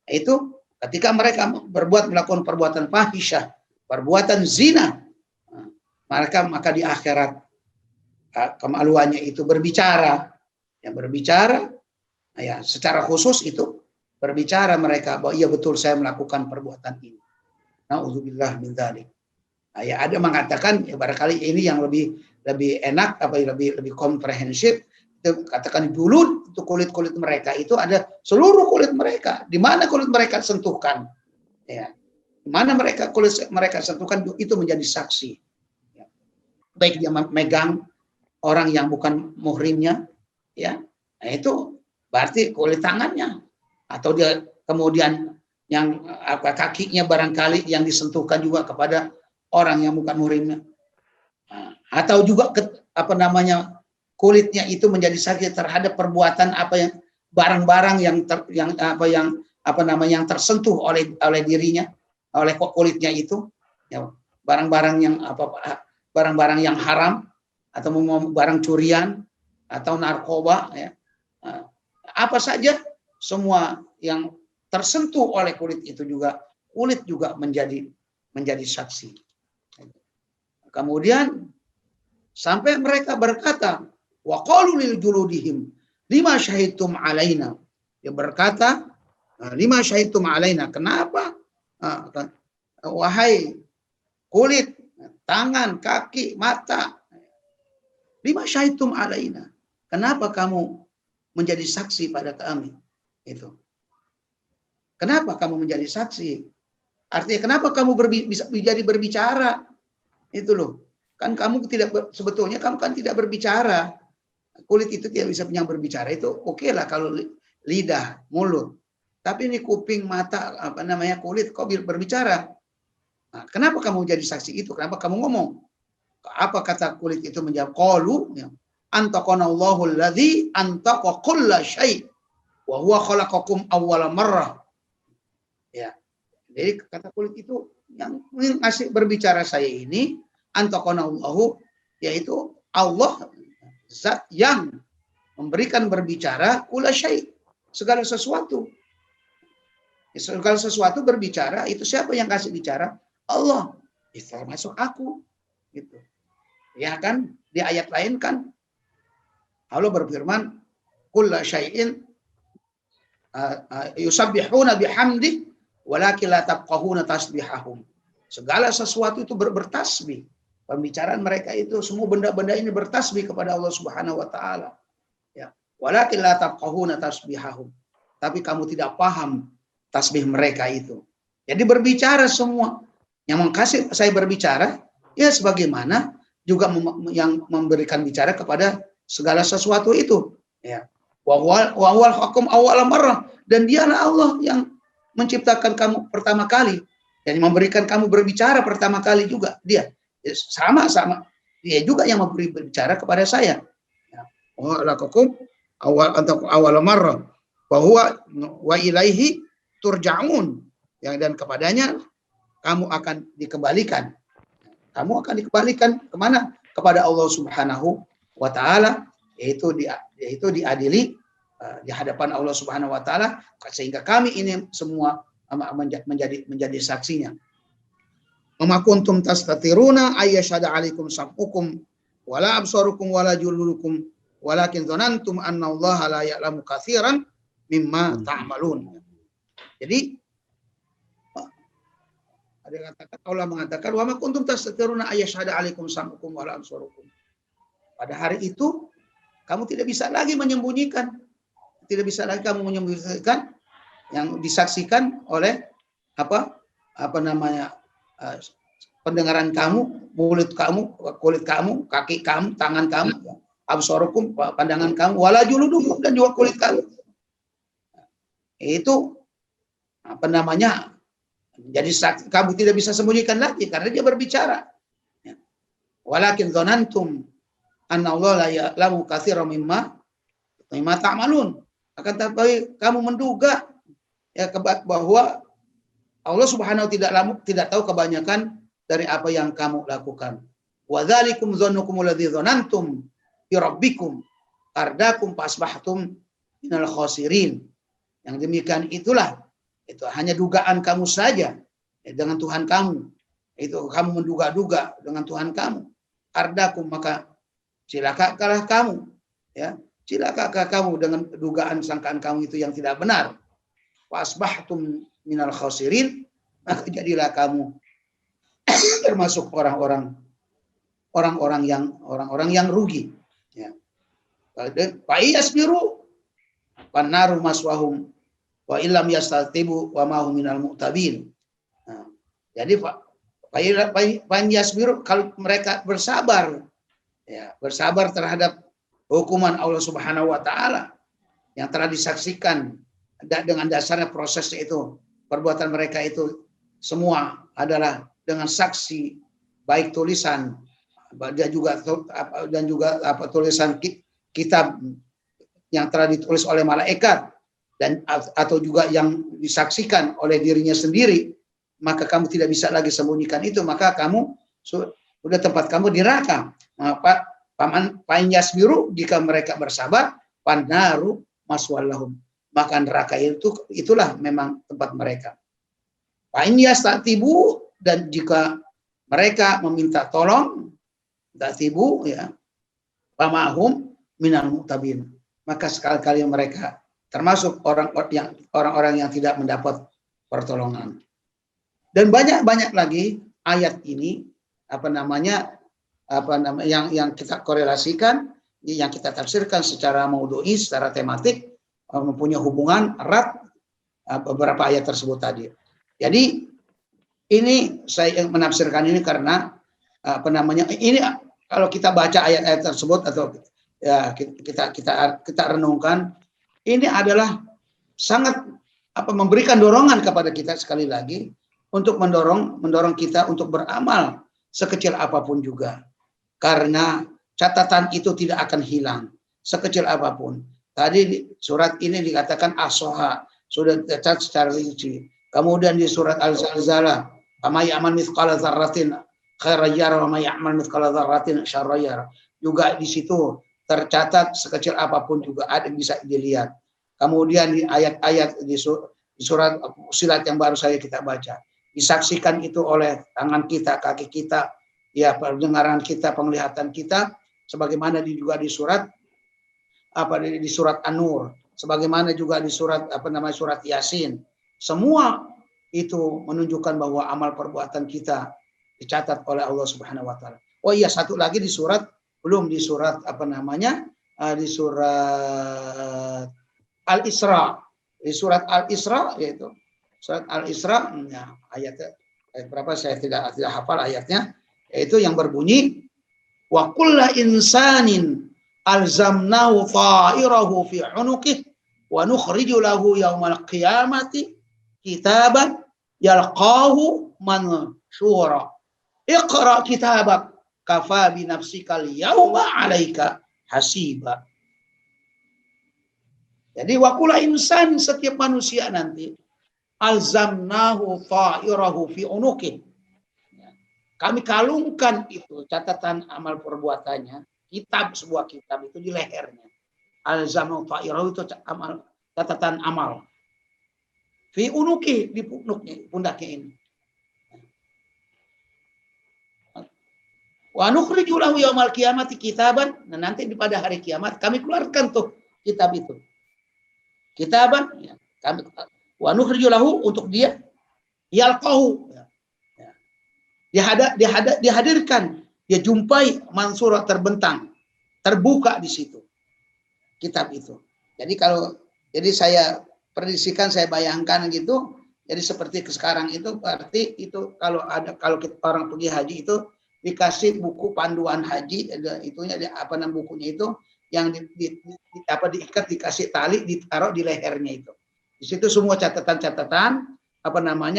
Speaker 3: itu ketika mereka melakukan perbuatan fahisyah, perbuatan zina, maka di akhirat kemaluannya itu berbicara, secara khusus itu berbicara mereka bahwa iya betul saya melakukan perbuatan ini. Nauzubillah min dzalik. Ada mengatakan barangkali ini yang lebih enak, lebih komprehensif. Itu katakan dulu itu kulit mereka itu ada seluruh kulit mereka. Di mana kulit mereka sentuhkan, di mana kulit mereka sentuhkan itu menjadi saksi. Baik dia memegang orang yang bukan muhrimnya, itu berarti kulit tangannya, atau dia kemudian yang kakinya barangkali yang disentuhkan juga kepada orang yang bukan muhrimnya, atau juga kulitnya itu menjadi saksi terhadap perbuatan barang-barang yang tersentuh oleh dirinya, oleh kulitnya itu, barang-barang yang haram atau barang curian atau narkoba, apa saja semua yang tersentuh oleh kulit itu kulit juga menjadi saksi. Kemudian sampai mereka berkata, wa qalu lil juludihim lima syahidtum alaina. Dia berkata, lima syahidtum alaina, kenapa wahai kulit, tangan, kaki, mata, lima syahidtum alaina, kenapa kamu menjadi saksi pada kami? Itu. Kenapa kamu menjadi saksi? Artinya kenapa kamu bisa menjadi berbicara? Itu loh. Kan kamu sebetulnya kamu kan tidak berbicara. Kulit itu tidak bisa yang berbicara, itu oke lah kalau lidah, mulut. Tapi ini kuping, mata, kulit kok berbicara. Nah, kenapa kamu jadi saksi itu? Kenapa kamu ngomong? Apa kata kulit itu menjawab? Qalu antaqanallahu alladzi antaqa kulla syai' wa huwa khalaqakum awwala marrah. Jadi kata kulit itu yang ngasih berbicara saya ini antaqanallahu, yaitu Allah, zat yang memberikan berbicara kulla syai', segala sesuatu. Segala sesuatu berbicara, itu siapa yang kasih bicara? Allah. Itu termasuk aku. Gitu. Ya kan? Di ayat lain kan Allah berfirman, kulla syai'in yusabbihuna bihamdi walakin la tafqahuna tasbihahum. Segala sesuatu itu bertasbih. Pembicaraan mereka itu semua benda-benda ini bertasbih kepada Allah Subhanahu wa taala. Ya. Walakin la tafqahuna tasbihahum. Tapi kamu tidak paham tasbih mereka itu. Jadi berbicara semua. Yang mengkasih saya berbicara, ya sebagaimana juga yang memberikan bicara kepada segala sesuatu itu. Ya. Wa huwal hakum awwal marrah, dan dialah Allah yang menciptakan kamu pertama kali dan memberikan kamu berbicara pertama kali juga dia. Sama-sama dia juga yang memberi berbicara kepada saya. Wa lakum awwal marrah wa huwa wa ilaihi turja'un. Dan kepadanya kamu akan dikembalikan. Kamu akan dikembalikan kemana? Kepada Allah Subhanahu wa taala, yaitu diadili di hadapan Allah Subhanahu wa taala, sehingga kami ini semua menjadi saksinya. Mama kuntum tastatiruna ayyashhadu alaikum sam'ukum wala absarukum wala juludukum walakin dzanantum anna Allah la ya'lamu katsiran mimma ta'malun. Jadi Allah mengatakan wa ma kuntum tastatiruna ayyashhadu alaikum sam'ukum wala absarukum. Pada hari itu kamu tidak bisa lagi menyembunyikan. Tidak bisa lagi kamu menyembunyikan yang disaksikan oleh pendengaran kamu, mulut kamu, kulit kamu, kaki kamu, tangan kamu, absarukum, pandangan kamu, wala juludukum, dan juga kulit kamu. Itu jadi saksi, kamu tidak bisa sembunyikan lagi karena dia berbicara. Walakin dzanantum anna Allah la ya'lamu katsiran mimma ta'malun. Akan tetapi kamu menduga ya bahwa Allah Subhanahu tidak tahu kebanyakan dari apa yang kamu lakukan. Wa dzalikum dzannukum alladzi dzanantum bi rabbikum ardakum fasbahtum minal khasirin. Yang demikian itulah, itu hanya dugaan kamu saja dengan Tuhan kamu. Itu kamu menduga-duga dengan Tuhan kamu. Ardakum, maka cilakalah kamu, ya. Cilakakah kamu dengan dugaan sangkaan kamu itu yang tidak benar. Fasbahtum minal khasirin, maka jadilah kamu termasuk orang-orang yang rugi, ya. Fa yasbiru pannaru maswahum wa illam yastatibu wa ma hum minal mu'tabin. Nah, jadi fa yasbiru, kalau mereka bersabar, ya, bersabar terhadap hukuman Allah Subhanahu wa taala yang telah disaksikan dengan dasarnya proses itu, perbuatan mereka itu semua adalah dengan saksi baik tulisan dan juga tulisan kitab yang telah ditulis oleh malaikat dan atau juga yang disaksikan oleh dirinya sendiri, maka kamu tidak bisa lagi sembunyikan itu, maka kamu sudah tempat kamu di neraka. Maka paman yasbiru, jika mereka bersabar, pannaru maswallahum, maka neraka itulah memang tempat mereka. Pain yastatibu, dan jika mereka meminta tolong, tatibu, ya, pamahum minal mu'tabin, maka sekali-kali mereka termasuk orang-orang yang tidak mendapat pertolongan. Dan banyak lagi ayat ini yang kita korelasikan, yang kita tafsirkan secara maudhu'i, secara tematik, mempunyai hubungan erat beberapa ayat tersebut tadi. Jadi ini saya menafsirkan ini karena ini kalau kita baca ayat-ayat tersebut atau ya kita renungkan, ini adalah sangat memberikan dorongan kepada kita sekali lagi untuk mendorong kita untuk beramal sekecil apapun juga. Karena catatan itu tidak akan hilang sekecil apapun. Tadi di surat ini dikatakan as-soha, sudah dicatat secara rinci. Kemudian di surat al-zalzalah, "Ama ya'mal mithqala dzarratin khairan yara wa may ya'mal mithqala dzarratin syarran yara." Juga di situ tercatat sekecil apapun juga ada bisa dilihat. Kemudian di ayat-ayat di surat Fussilat yang baru saja kita baca, disaksikan itu oleh tangan kita, kaki kita, ya, pendengaran kita, penglihatan kita, sebagaimana juga di surat An-Nur, sebagaimana juga di surat surat Yasin. Semua itu menunjukkan bahwa amal perbuatan kita dicatat oleh Allah Subhanahu wa taala. Oh iya, satu lagi di surat di surat Al-Isra. Di surat Al-Isra, yaitu surat Al-Isra, ya, ayat berapa saya tidak hafal ayatnya, yaitu yang berbunyi, wa kullu insanin alzamnahu ta'irahu fi 'unuqihi wa nukhriju lahu yaumal qiyamati kitaban yalqahu mansyura. Iqra kitabak kafa bi nafsikal yauma 'alaika hasiba. Jadi wa kullu insan, setiap manusia nanti, alzamnahu ta'irahu fi 'unuqihi, kami kalungkan itu catatan amal perbuatannya, sebuah kitab itu di lehernya. Alzamnahu ta'irahu itu catatan amal. Fi unuki, di pundaknya ini. Wa nukhriju lahu yaumal qiyamati kitaban, nah nanti pada hari kiamat kami keluarkan tuh kitab itu. Kitaban, ya, kami wa nukhriju lahu, untuk dia, yalqahu, dihadirkan, dia jumpai mansura, terbentang, terbuka di situ kitab itu. Jadi saya prediksikan, saya bayangkan gitu. Jadi seperti sekarang itu berarti itu kalau orang pergi haji itu dikasih buku panduan haji, itunya bukunya itu yang diikat, dikasih tali, ditaruh di lehernya itu. Di situ semua catatan-catatan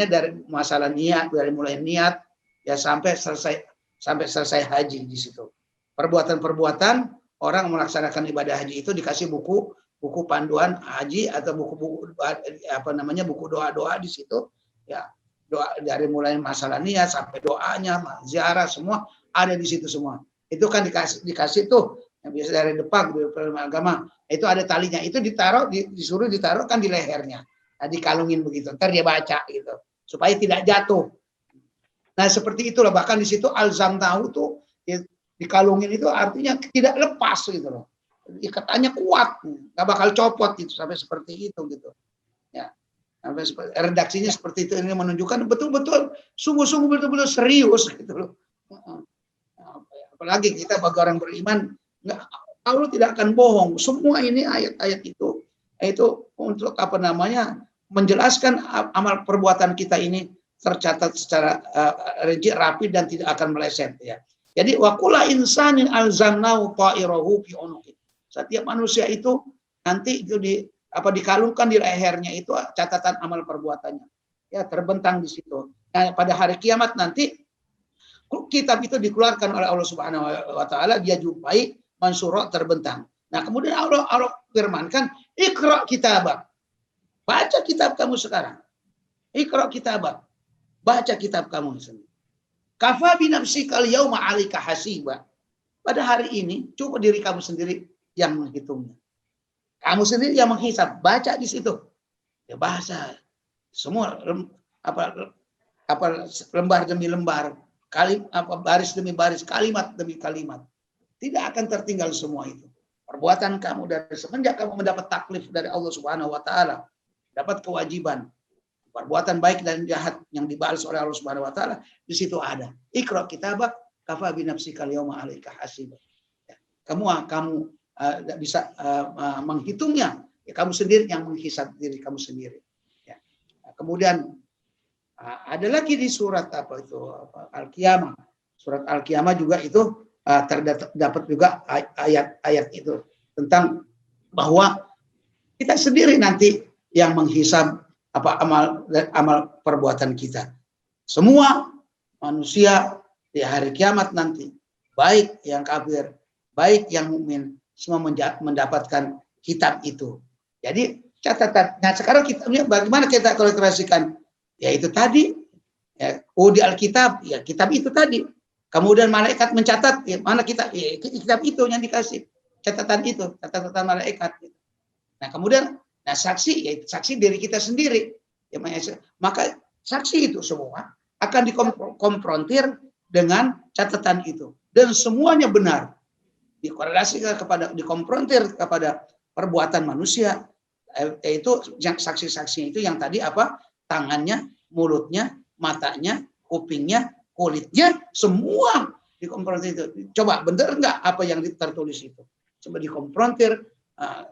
Speaker 3: dari masalah niat, dari mulai niat ya sampai selesai haji di situ. Perbuatan-perbuatan orang melaksanakan ibadah haji itu dikasih buku panduan haji atau buku doa-doa di situ, ya. doa dari mulai masalah niat sampai doanya, ziarah semua ada di situ semua. Itu kan dikasih tuh yang biasa dari depan di agama itu ada talinya, itu disuruh ditaruh kan di lehernya, nah, dikalungin begitu, ntar dia baca gitu supaya tidak jatuh. Nah seperti itulah, bahkan di situ alzam tahu tuh dikalungin itu artinya tidak lepas gitu loh, ikatannya kuat, nggak bakal copot gitu, sampai seperti itu gitu ya. Sampai redaksinya seperti itu, ini menunjukkan betul-betul sungguh-sungguh betul-betul serius gitu loh. Apalagi kita bagi orang beriman, Allah tidak akan bohong. Semua ini ayat-ayat itu untuk menjelaskan amal perbuatan kita ini tercatat secara rinci, rapi dan tidak akan meleset ya. Jadi wa kullu insanin alzamnahu ta'irahu fi unuqi. Setiap manusia itu nanti itu dikalungkan di lehernya itu catatan amal perbuatannya. Ya, terbentang di situ. Nah, pada hari kiamat nanti kitab itu dikeluarkan oleh Allah Subhanahu wa taala, dia jumpai mansura terbentang. Nah, kemudian Allah firmankan, "Iqra kitabak." Baca kitab kamu sekarang. Iqra kitabak. Baca kitab kamu sendiri. Kafa bi nafsika al-yauma 'alaika hasiba. Pada hari ini cukup diri kamu sendiri yang menghitungnya. Kamu sendiri yang menghisab, baca di situ. Ya bahasa semua lembar demi lembar, baris demi baris, kalimat demi kalimat. Tidak akan tertinggal semua itu. Perbuatan kamu dari semenjak kamu mendapat taklif dari Allah Subhanahu wa taala, dapat kewajiban perbuatan baik dan jahat yang dibalas oleh Allah Subhanahu wa taala, di situ ada. Iqra kitabak kafa bi nafsika al-yauma 'alaika hasiba. Kamu bisa menghitungnya, ya kamu sendiri yang menghisab diri kamu sendiri. Ya. Kemudian ada lagi di surat Al-Qiyamah. Surat Al-Qiyamah juga itu terdapat juga ayat-ayat itu tentang bahwa kita sendiri nanti yang menghisab amal perbuatan kita. Semua manusia di hari kiamat nanti, baik yang kafir, baik yang mukmin, semua mendapatkan kitab itu. Jadi catatan. Nah sekarang kitabnya bagaimana kita kalkulasikan? Ya itu tadi, ya, di Alkitab, ya kitab itu tadi. Kemudian malaikat mencatat, ya, mana kitab itu yang dikasih, catatan itu, catatan malaikat. Nah kemudian, saksi, ya saksi diri kita sendiri. Ya, maka saksi itu semua akan dikonfrontir dengan catatan itu, dan semuanya benar. Dikorelasikan dikonfrontir kepada perbuatan manusia, yaitu yang saksi-saksi itu yang tadi tangannya, mulutnya, matanya, kupingnya, kulitnya, semua dikonfrontir itu. Coba benar enggak apa yang tertulis itu? Coba dikonfrontir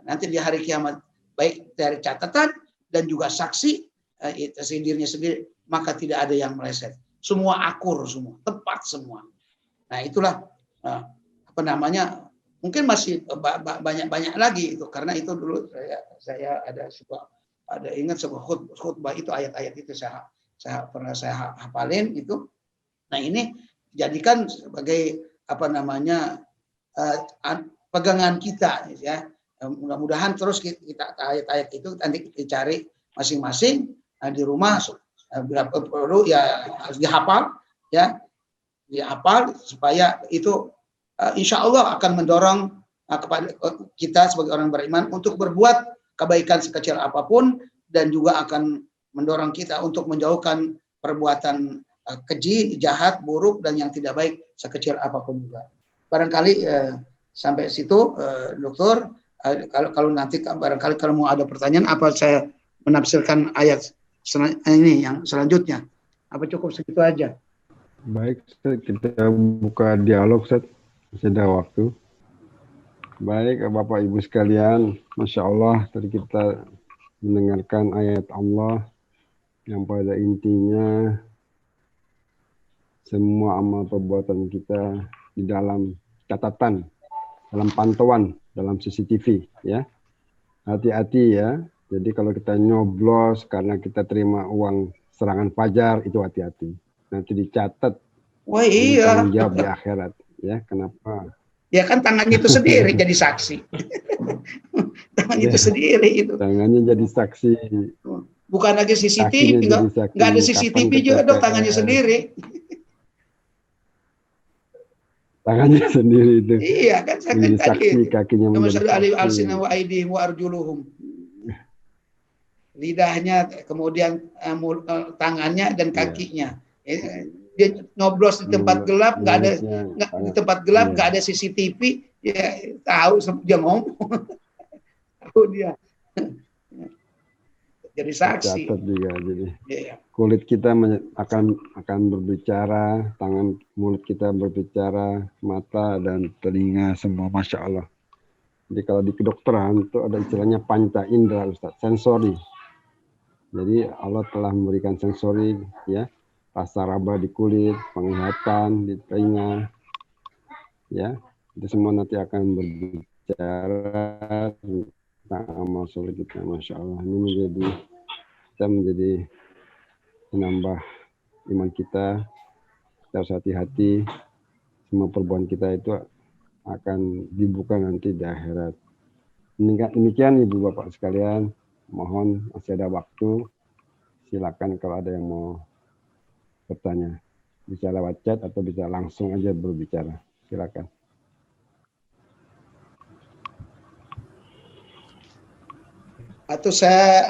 Speaker 3: nanti di hari kiamat, baik dari catatan dan juga saksi dirinya sendiri, maka tidak ada yang meleset. Semua akur, semua tepat semua. Nah itulah mungkin masih banyak lagi itu, karena itu dulu saya ingat sebuah khutbah itu, ayat-ayat itu saya pernah saya hafalin itu. Nah ini jadikan sebagai pegangan kita ya. Mudah-mudahan terus kita ayat-ayat itu nanti dicari masing-masing di rumah, bila perlu ya harus dihafal ya, dihafal supaya itu insya Allah akan mendorong kepada kita sebagai orang beriman untuk berbuat kebaikan sekecil apapun, dan juga akan mendorong kita untuk menjauhkan perbuatan keji, jahat, buruk, dan yang tidak baik sekecil apapun juga. Barangkali sampai situ, Dokter. Kalau nanti barangkali kalau mau ada pertanyaan, apa saya menafsirkan ayat ini yang selanjutnya? Apa cukup segitu aja?
Speaker 1: Baik, kita buka dialog, Ustaz. Masih ada waktu. Baik, Bapak Ibu sekalian, Masya Allah, tadi kita mendengarkan ayat Allah yang pada intinya semua amal perbuatan kita di dalam catatan, dalam pantauan, dalam CCTV, ya. Hati-hati ya. Jadi kalau kita nyoblos karena kita terima uang serangan fajar, itu hati-hati. Nanti dicatat.
Speaker 3: Wah iya.
Speaker 1: Tanggung jawab di akhirat. Ya, kenapa?
Speaker 3: Ya kan tangannya itu sendiri jadi saksi. Tangannya itu sendiri itu.
Speaker 1: Tangannya jadi saksi.
Speaker 3: Bukan lagi CCTV,
Speaker 1: Kakinya jadi saksi,
Speaker 3: nggak ada
Speaker 1: kapan
Speaker 3: CCTV juga dong,
Speaker 1: kecelakaan.
Speaker 3: tangannya sendiri.
Speaker 1: Tangannya sendiri itu.
Speaker 3: Iya kan saya
Speaker 1: Menjadi
Speaker 3: kan tadi.
Speaker 1: saksi, kakinya menjadi saksi.
Speaker 3: Alsina wa aidihim wa arjuluhum. Lidahnya, kemudian tangannya dan kakinya. Dia nyoblos di tempat gelap, nggak ada di tempat gelap, nggak ada CCTV, ya tahu dia ngomong, tahu dia. Jadi saksi.
Speaker 1: Catat juga, jadi kulit kita akan berbicara, tangan mulut kita berbicara, mata dan telinga semua, masya Allah. Jadi kalau di kedokteran itu ada istilahnya panca indera, Ustaz, sensori. Jadi Allah telah memberikan sensori, ya, rasa raba di kulit, penglihatan di telinga, ya, itu semua nanti akan berbicara tentang amal soleh kita, masya Allah. Ini menjadi menambah iman kita. Kita harus hati-hati, semua perbuatan kita itu akan dibuka nanti di akhirat. Demikian Ibu Bapak sekalian. Mohon masih ada waktu, silakan kalau ada yang mau bertanya. Bisa lewat chat atau bisa langsung aja berbicara. Silakan.
Speaker 3: Atau saya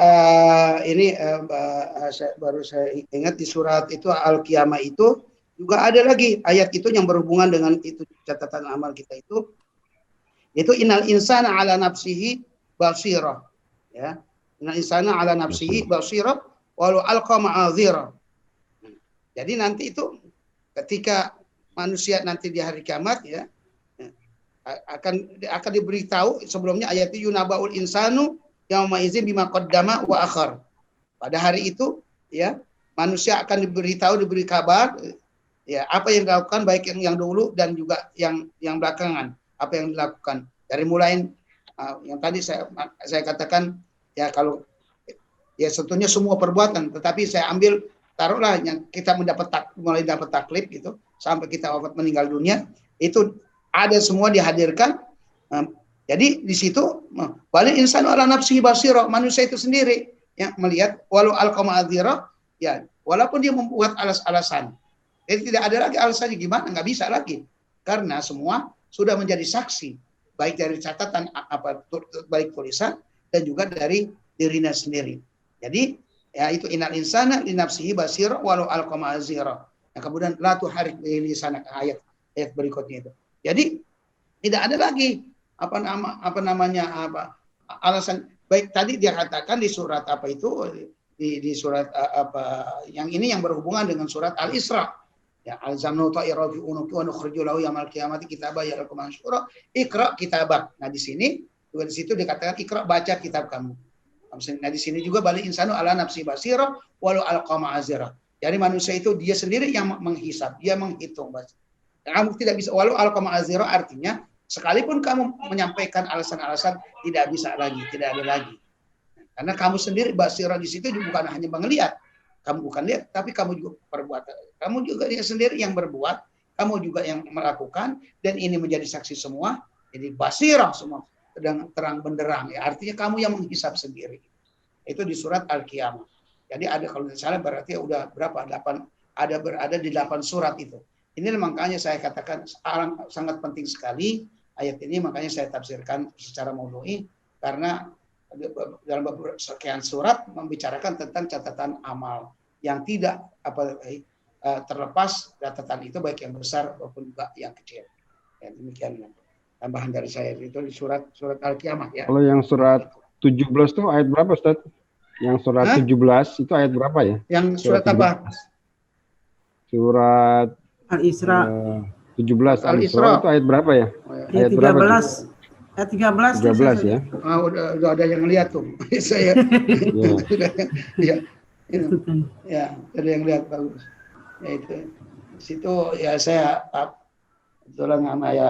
Speaker 3: baru saya ingat di surat itu Al-Qiyamah itu juga ada lagi ayat itu yang berhubungan dengan itu catatan amal kita itu innal insana ala nafsihi basirah, ya. Innal insana ala nafsihi basirah walau alqa ma'adzira. Jadi nanti itu ketika manusia nanti di hari kiamat, ya, akan diberitahu, sebelumnya ayat itu yunabaul insanu yauma idzin bima qaddama wa akhar. Pada hari itu, ya, manusia akan diberi kabar, ya, apa yang dilakukan, baik yang dulu dan juga yang belakangan, apa yang dilakukan. Dari mulai yang tadi saya katakan, ya, kalau ya tentunya semua perbuatan, tetapi saya ambil taruhlah yang kita mulai dapat taklif gitu sampai kita wafat meninggal dunia, itu ada semua dihadirkan. Jadi di situ balik insan ala nafsihi basira, manusia itu sendiri yang melihat walau alqama adzira, ya, walaupun dia membuat alas-alasan. Jadi tidak ada lagi alasannya gimana, nggak bisa lagi. Karena semua sudah menjadi saksi, baik dari catatan baik tulisan dan juga dari dirinya sendiri. Jadi ya itu innal insana li nafsihi basira walau alqama adzira. Nah, kemudian la tuharik bihi lisanak, ayat berikutnya itu. Jadi tidak ada lagi alasan, baik tadi dia katakan di surat apa itu di surat yang ini yang berhubungan dengan surat Al-Isra, ya, alzamnu ta'ira fi unuki wa nukhriju lahu yaumil qiyamati kitaba yalqahu mansyura iqra kitabak. Nah di sini juga di situ dikatakan iqra, baca kitab kamu. Nah di sini juga balik insanu ala nafsi basira walau alqama azira. Jadi manusia itu dia sendiri yang menghisab, dia menghitung. Kamu tidak bisa walau alqama azira, artinya sekalipun kamu menyampaikan alasan-alasan tidak bisa lagi, tidak ada lagi. Karena kamu sendiri basira di situ bukan hanya melihat, kamu bukan lihat, tapi kamu juga berbuat. Kamu juga dia sendiri yang berbuat, kamu juga yang melakukan, dan ini menjadi saksi semua. Jadi basira semua, terang benderang. Ya, artinya kamu yang menghisap sendiri. Itu di surat Al-Qiyamah. Jadi ada, kalau tidak salah berarti udah berapa? 8, berada di 8 surat itu. Ini makanya saya katakan sangat penting sekali ayat ini, makanya saya tafsirkan secara maudhu'i, karena dalam sekian surat membicarakan tentang catatan amal yang tidak terlepas catatan itu, baik yang besar maupun juga yang kecil. Ya, demikian tambahan dari saya, itu di surat Al-Qiyamah, ya.
Speaker 1: Kalau yang surat 17 itu ayat berapa, Ustaz? Yang surat 17 itu ayat berapa ya?
Speaker 3: Yang surat apa?
Speaker 1: Surat
Speaker 4: Al-Isra.
Speaker 1: 17 Al-Isra itu ayat berapa ya?
Speaker 4: Ayat 13. Ayat 13
Speaker 1: ya.
Speaker 3: Udah ada yang lihat tuh. Saya ya, ada yang lihat bagus. Ya itu. Di situ ya saya kebetulan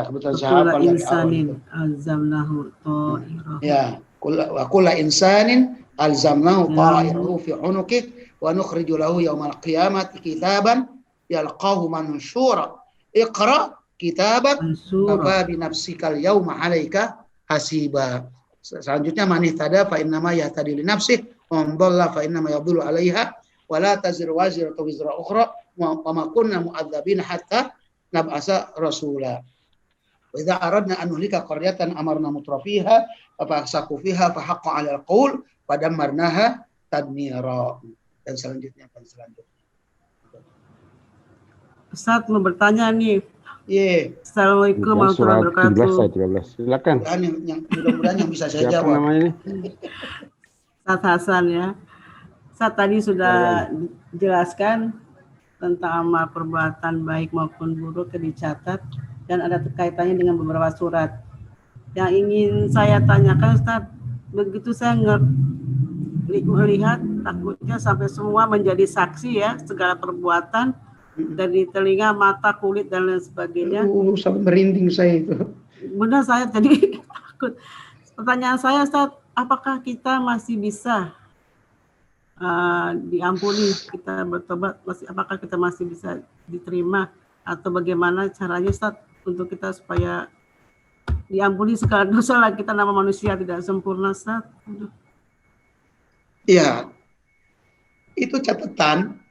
Speaker 3: kebetulan saya hafal dari awal.
Speaker 4: Alzamnahu ta'irahu.
Speaker 3: Ya, kullu insanin alzamnahu ta'irahu fi 'unuqih wa nukhriju lahu yaumal qiyamati kitaban yalqahu mansyura. Iqra kitabak kafa bi nafsikal yauma 'alaika hasiba. Selanjutnya man ihtada fa innama yahtadi li nafsihi man dhalla fa inna ma yadhillu 'alaiha wa la taziru waziratu wizra ukhra wa ma kunna mu'adzabina hatta nab'asa rasula. Wa idza aradna an nuhlika qaryatan amarna mutrafiha fa fasaqu fiha fa haqqa 'alal qaul fa dammarnaha tadmira. Dan selanjutnya.
Speaker 4: Ustaz mau bertanya nih.
Speaker 3: Iya.
Speaker 4: Assalamualaikum warahmatullahi wabarakatuh.
Speaker 1: Silakan.
Speaker 3: Mudah-mudahan yang bisa saya
Speaker 1: Siapa
Speaker 3: jawab.
Speaker 1: namanya ini?
Speaker 4: Ustaz Hasan ya. Ustaz tadi sudah dijelaskan tentang amal perbuatan baik maupun buruk dicatat dan ada kaitannya dengan beberapa surat. Yang ingin saya tanyakan Ustaz, begitu saya melihat takutnya sampai semua menjadi saksi ya segala perbuatan dari telinga, mata, kulit dan lain sebagainya.
Speaker 3: Sampai merinding saya itu.
Speaker 4: Benar saya jadi takut. Pertanyaan saya Ustaz, apakah kita masih bisa diampuni, kita bertobat, apakah kita masih bisa diterima atau bagaimana caranya Ustaz untuk kita supaya diampuni segala dosa lah, kita nama manusia tidak sempurna Ustaz.
Speaker 3: Iya. Itu catatan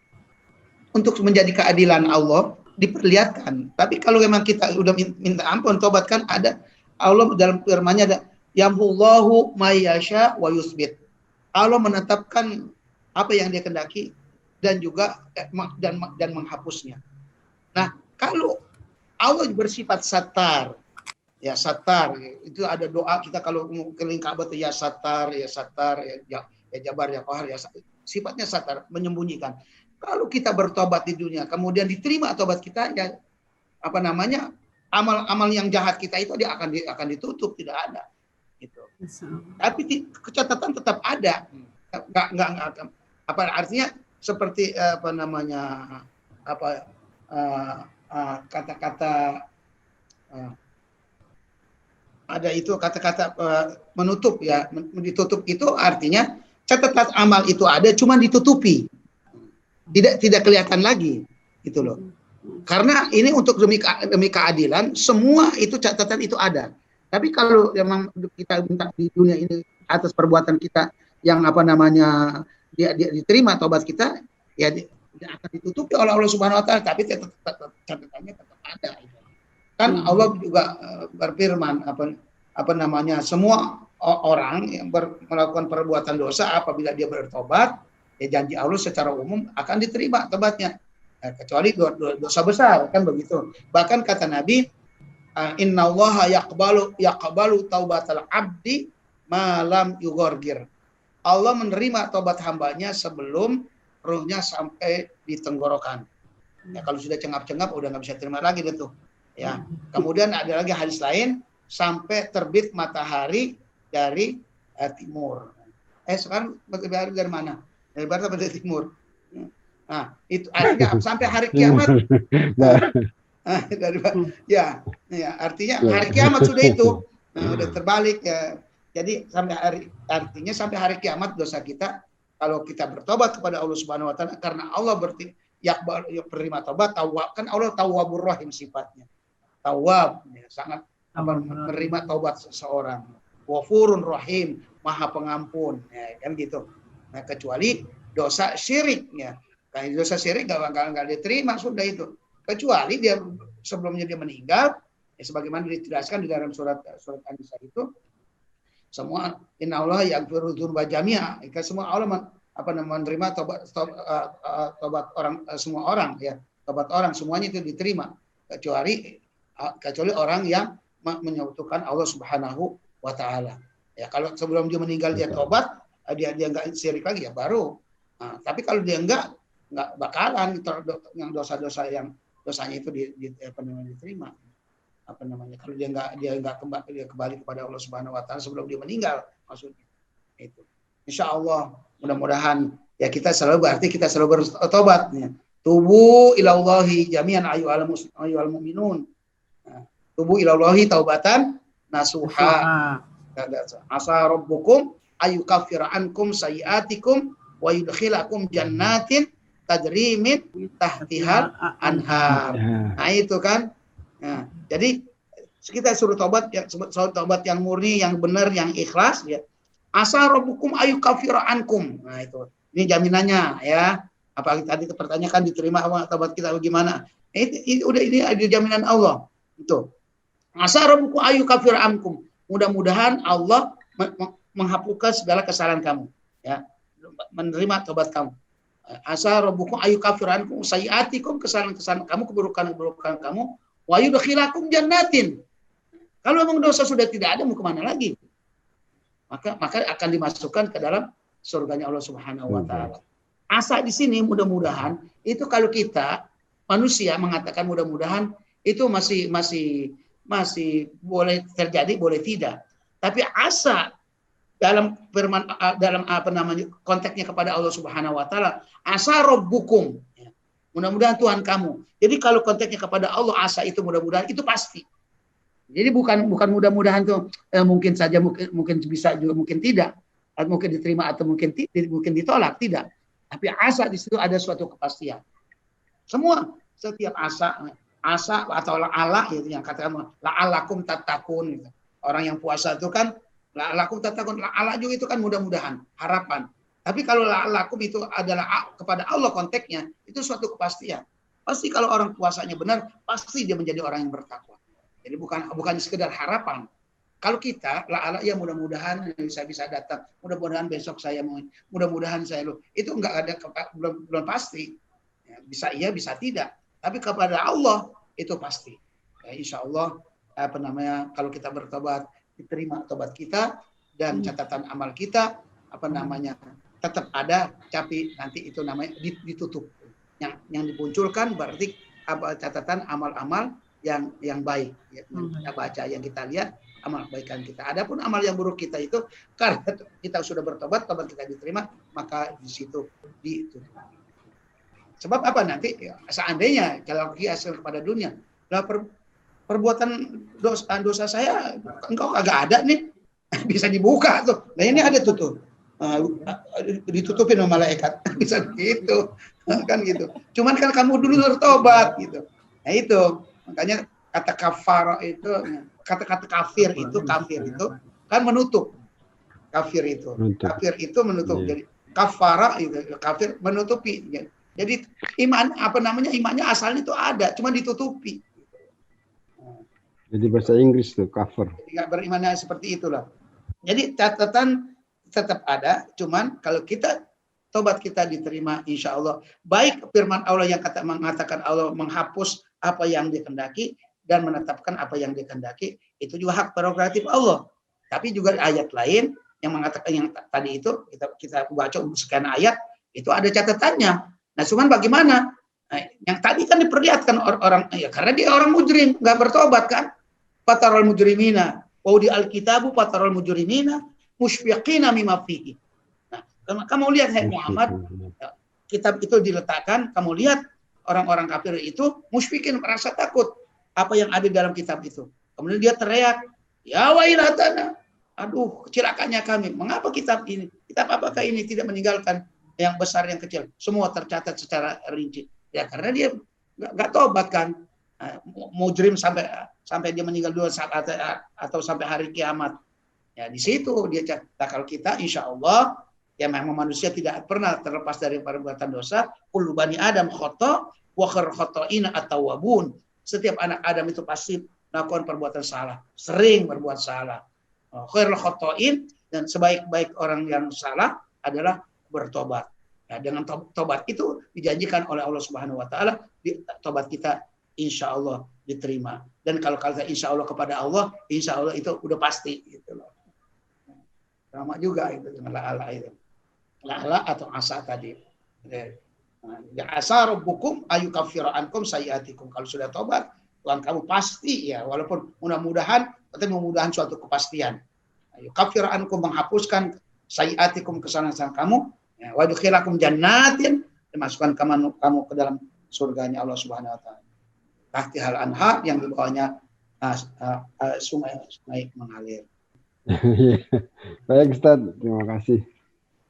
Speaker 3: untuk menjadi keadilan Allah diperlihatkan. Tapi kalau memang kita sudah minta ampun, tobat kan ada Allah dalam firman-Nya ada yamhullahu may yasha wa yusbit. Allah menetapkan apa yang Dia kehendaki dan juga dan menghapusnya. Nah, kalau Allah bersifat satar, ya satar, itu ada doa kita kalau keliling Ka'bah itu ya satar, ya jabar, ya qahar, ya sifatnya satar, menyembunyikan. Kalau kita bertobat di dunia, kemudian diterima tobat kita, ya amal-amal yang jahat kita itu dia akan ditutup, tidak ada. Gitu. Tapi kecatatan tetap ada. Nggak artinya seperti kata-kata ada itu kata-kata menutup ya, ditutup itu artinya catatan amal itu ada, cuma ditutupi. Tidak kelihatan lagi gitu loh. Karena ini untuk demi keadilan, semua itu catatan itu ada. Tapi kalau memang kita minta di dunia ini atas perbuatan kita yang dia diterima tobat kita, ya dia akan ditutupi oleh Allah Subhanahu wa taala, tapi catatannya tetap ada. Kan Allah juga berfirman semua orang yang melakukan perbuatan dosa apabila dia bertobat, ya janji Allah secara umum akan diterima tobatnya, kecuali dosa besar, kan begitu. Bahkan kata Nabi, innallaha yaqbalu taubatal abdi ma lam yughargir. Allah menerima tobat hambanya sebelum ruhnya sampai di tenggorokan. Ya, kalau sudah cengap-cengap udah nggak bisa terima lagi gitu. Ya. Kemudian ada lagi hadis lain, sampai terbit matahari dari timur. Sekarang matahari dari mana? Dari barat atau dari timur? Nah, itu artinya sampai hari kiamat. Artinya hari kiamat sudah itu. Nah, udah terbalik ya. Jadi artinya sampai hari kiamat dosa kita, kalau kita bertobat kepada Allah Subhanahu wa taala, karena Allah penerima tobat, tawwab, kan Allah Tawwabur Rahim sifatnya. Tawwab, ya, sangat menerima taubat seseorang. Ghafurun Rahim, Maha Pengampun, ya, kan gitu. Nah, kecuali dosa syirik, ya. Kalau dosa syirik nggak diterima, sudah itu. Kecuali dia sebelumnya dia meninggal, ya, sebagaimana dijelaskan di dalam surat An-Nisa itu, semua innallaha yaghfiru dzunuba jami'a. Semua Allah menerima tobat orang, semua orang, ya. Tobat orang semuanya itu diterima, kecuali orang yang menyekutukan Allah Subhanahu wa taala. Ya, kalau sebelum dia meninggal dia tobat, dia enggak syirik lagi, ya baru. Nah, tapi kalau dia enggak bakalan yang dosa-dosa yang dosanya itu diterima. Kalau dia kembali kepada Allah Subhanahu wa taala sebelum dia meninggal, maksudnya. Itu. Insyaallah mudah-mudahan ya kita selalu bertobat, ya. Tubu ilallahi jami'an ayyuhal mu'minun. Tubu ilallahi taubatan nasuha. Asa rabbukum ayyukaffira ankum sayiatikum wa yudkhilakum jannatin tajri min tahtihal anhar. Nah, itu kan. Nah, jadi kita suruh tobat yang murni, yang benar, yang ikhlas, ya. Asa rabbukum ayukaffira ankum. Nah itu. Ini jaminannya ya. Apalagi tadi pertanyaan diterima tobat kita bagaimana? Ini ada jaminan Allah. Itu. Asa rabbukum ayukaffira ankum. Mudah-mudahan Allah menghapuskan segala kesalahan kamu, ya. Menerima tobat kamu. Asa rabbukum ayukaffira ankum sayyi'atikum, kesalahan-kesalahan kamu, keburukan-keburukan kamu, wa yudkhilakum jannatin. Kalau memang dosa sudah tidak ada, mau kemana lagi? Maka akan dimasukkan ke dalam surganya Allah Subhanahu wa taala. Asa di sini mudah-mudahan itu kalau kita manusia mengatakan mudah-mudahan itu masih boleh terjadi, boleh tidak. Tapi asa dalam konteksnya kepada Allah Subhanahu wa taala, asa rabbukum. Mudah-mudahan Tuhan kamu. Jadi kalau konteksnya kepada Allah asa itu mudah-mudahan itu pasti. Jadi bukan mudah-mudahan tuh mungkin saja, mungkin bisa juga, mungkin tidak, atau mungkin diterima atau mungkin ditolak, tidak. Tapi asa di situ ada suatu kepastian. Setiap asa atau ala itu yang katakan la'alakum tattaqun gitu. Orang yang puasa itu kan la'alakum tattaqun, ala juga itu kan mudah-mudahan, harapan. Tapi kalau la'alakum itu adalah kepada Allah konteksnya, itu suatu kepastian. Pasti kalau orang puasanya benar, pasti dia menjadi orang yang bertakwa. Jadi bukan sekedar harapan. Kalau kita ya mudah-mudahan saya bisa datang, mudah-mudahan besok saya mau, mudah-mudahan saya itu enggak ada belum pasti. Ya, bisa iya, bisa tidak. Tapi kepada Allah itu pasti. Ya, insya Allah kalau kita bertobat diterima tobat kita dan catatan amal kita tetap ada, tapi nanti itu namanya ditutup. Yang dimunculkan berarti catatan amal-amal yang baik, ya, yang kita baca, yang kita lihat amal kebaikan kita. Adapun amal yang buruk kita itu karena kita sudah bertobat, tobat kita diterima, maka di situ ditutup. Sebab apa nanti? Ya, seandainya kalau kias kepada dunia, perbuatan dosa saya engkau agak ada nih, bisa dibuka tuh. Nah ini ada tutup. Ditutupin sama malaikat, bisa gitu, kan gitu. Cuman kan kamu dulu bertobat gitu. Nah itu makanya kata kafar itu, kata-kata kafir itu kan menutup. Kafir itu menutup. Jadi kafara itu kafir menutupi. Jadi imannya asalnya itu ada, cuma ditutupi.
Speaker 1: Jadi bahasa Inggris tuh cover.
Speaker 3: Tidak berimannya seperti itulah. Jadi catatan tetap ada, cuman kalau kita tobat kita diterima, insya Allah. Baik firman Allah yang mengatakan Allah menghapus apa yang dikehendaki dan menetapkan apa yang dikehendaki, itu juga hak prerogatif Allah. Tapi juga ayat lain yang mengatakan yang tadi itu kita baca sekian ayat itu ada catatannya. Nah, cuman bagaimana? Nah, yang tadi kan diperlihatkan orang ya karena dia orang mujrim, nggak bertobat kan? Fatarul mujrimina wa di alkitabu fatarul mujrimina musyfiqina mimma fihi. Nah, kamu lihat hai Muhammad, kitab itu diletakkan, kamu lihat orang-orang kafir itu musyfiqin, merasa takut apa yang ada dalam kitab itu. Kemudian dia teriak, ya wailatana, aduh celakanya kami. Mengapa kitab apakah ini tidak meninggalkan yang besar yang kecil? Semua tercatat secara rinci. Ya karena dia nggak tobat kan, mujrim sampai dia meninggal dulu atau sampai hari kiamat. Ya di situ dia catat. Kalau kita insya Allah ya memang manusia tidak pernah terlepas dari perbuatan dosa. Kullu bani Adam khata wa khairul khata'ina at-tawwabun. Setiap anak Adam itu pasti melakukan perbuatan salah, sering berbuat salah. Khairul khata'in, dan sebaik-baik orang yang salah adalah bertobat. Nah, dengan tobat itu dijanjikan oleh Allah Subhanahu wa taala, tobat kita insya Allah diterima. Dan kalau kata insya Allah kepada Allah, insya Allah itu udah pasti gitu loh. Sama juga itu dengan la'ala itu. La'ala atau asa tadi. Ya asa rabbukum ayukaffira ankum sayyi'atikum. Kalau sudah tobat, Tuhan kamu pasti ya, walaupun mudah-mudahan, tapi mudah-mudahan suatu kepastian. Ayukaffira ankum, menghapuskan sayyi'atikum, kesalahan kamu, ya, wa yudkhilakum jannatin, dimasukkan kamu ke dalam surganya Allah Subhanahu wa taala. Tahtihal anhar, yang di bawahnya sungai mengalir.
Speaker 1: Baik Ustaz, terima kasih.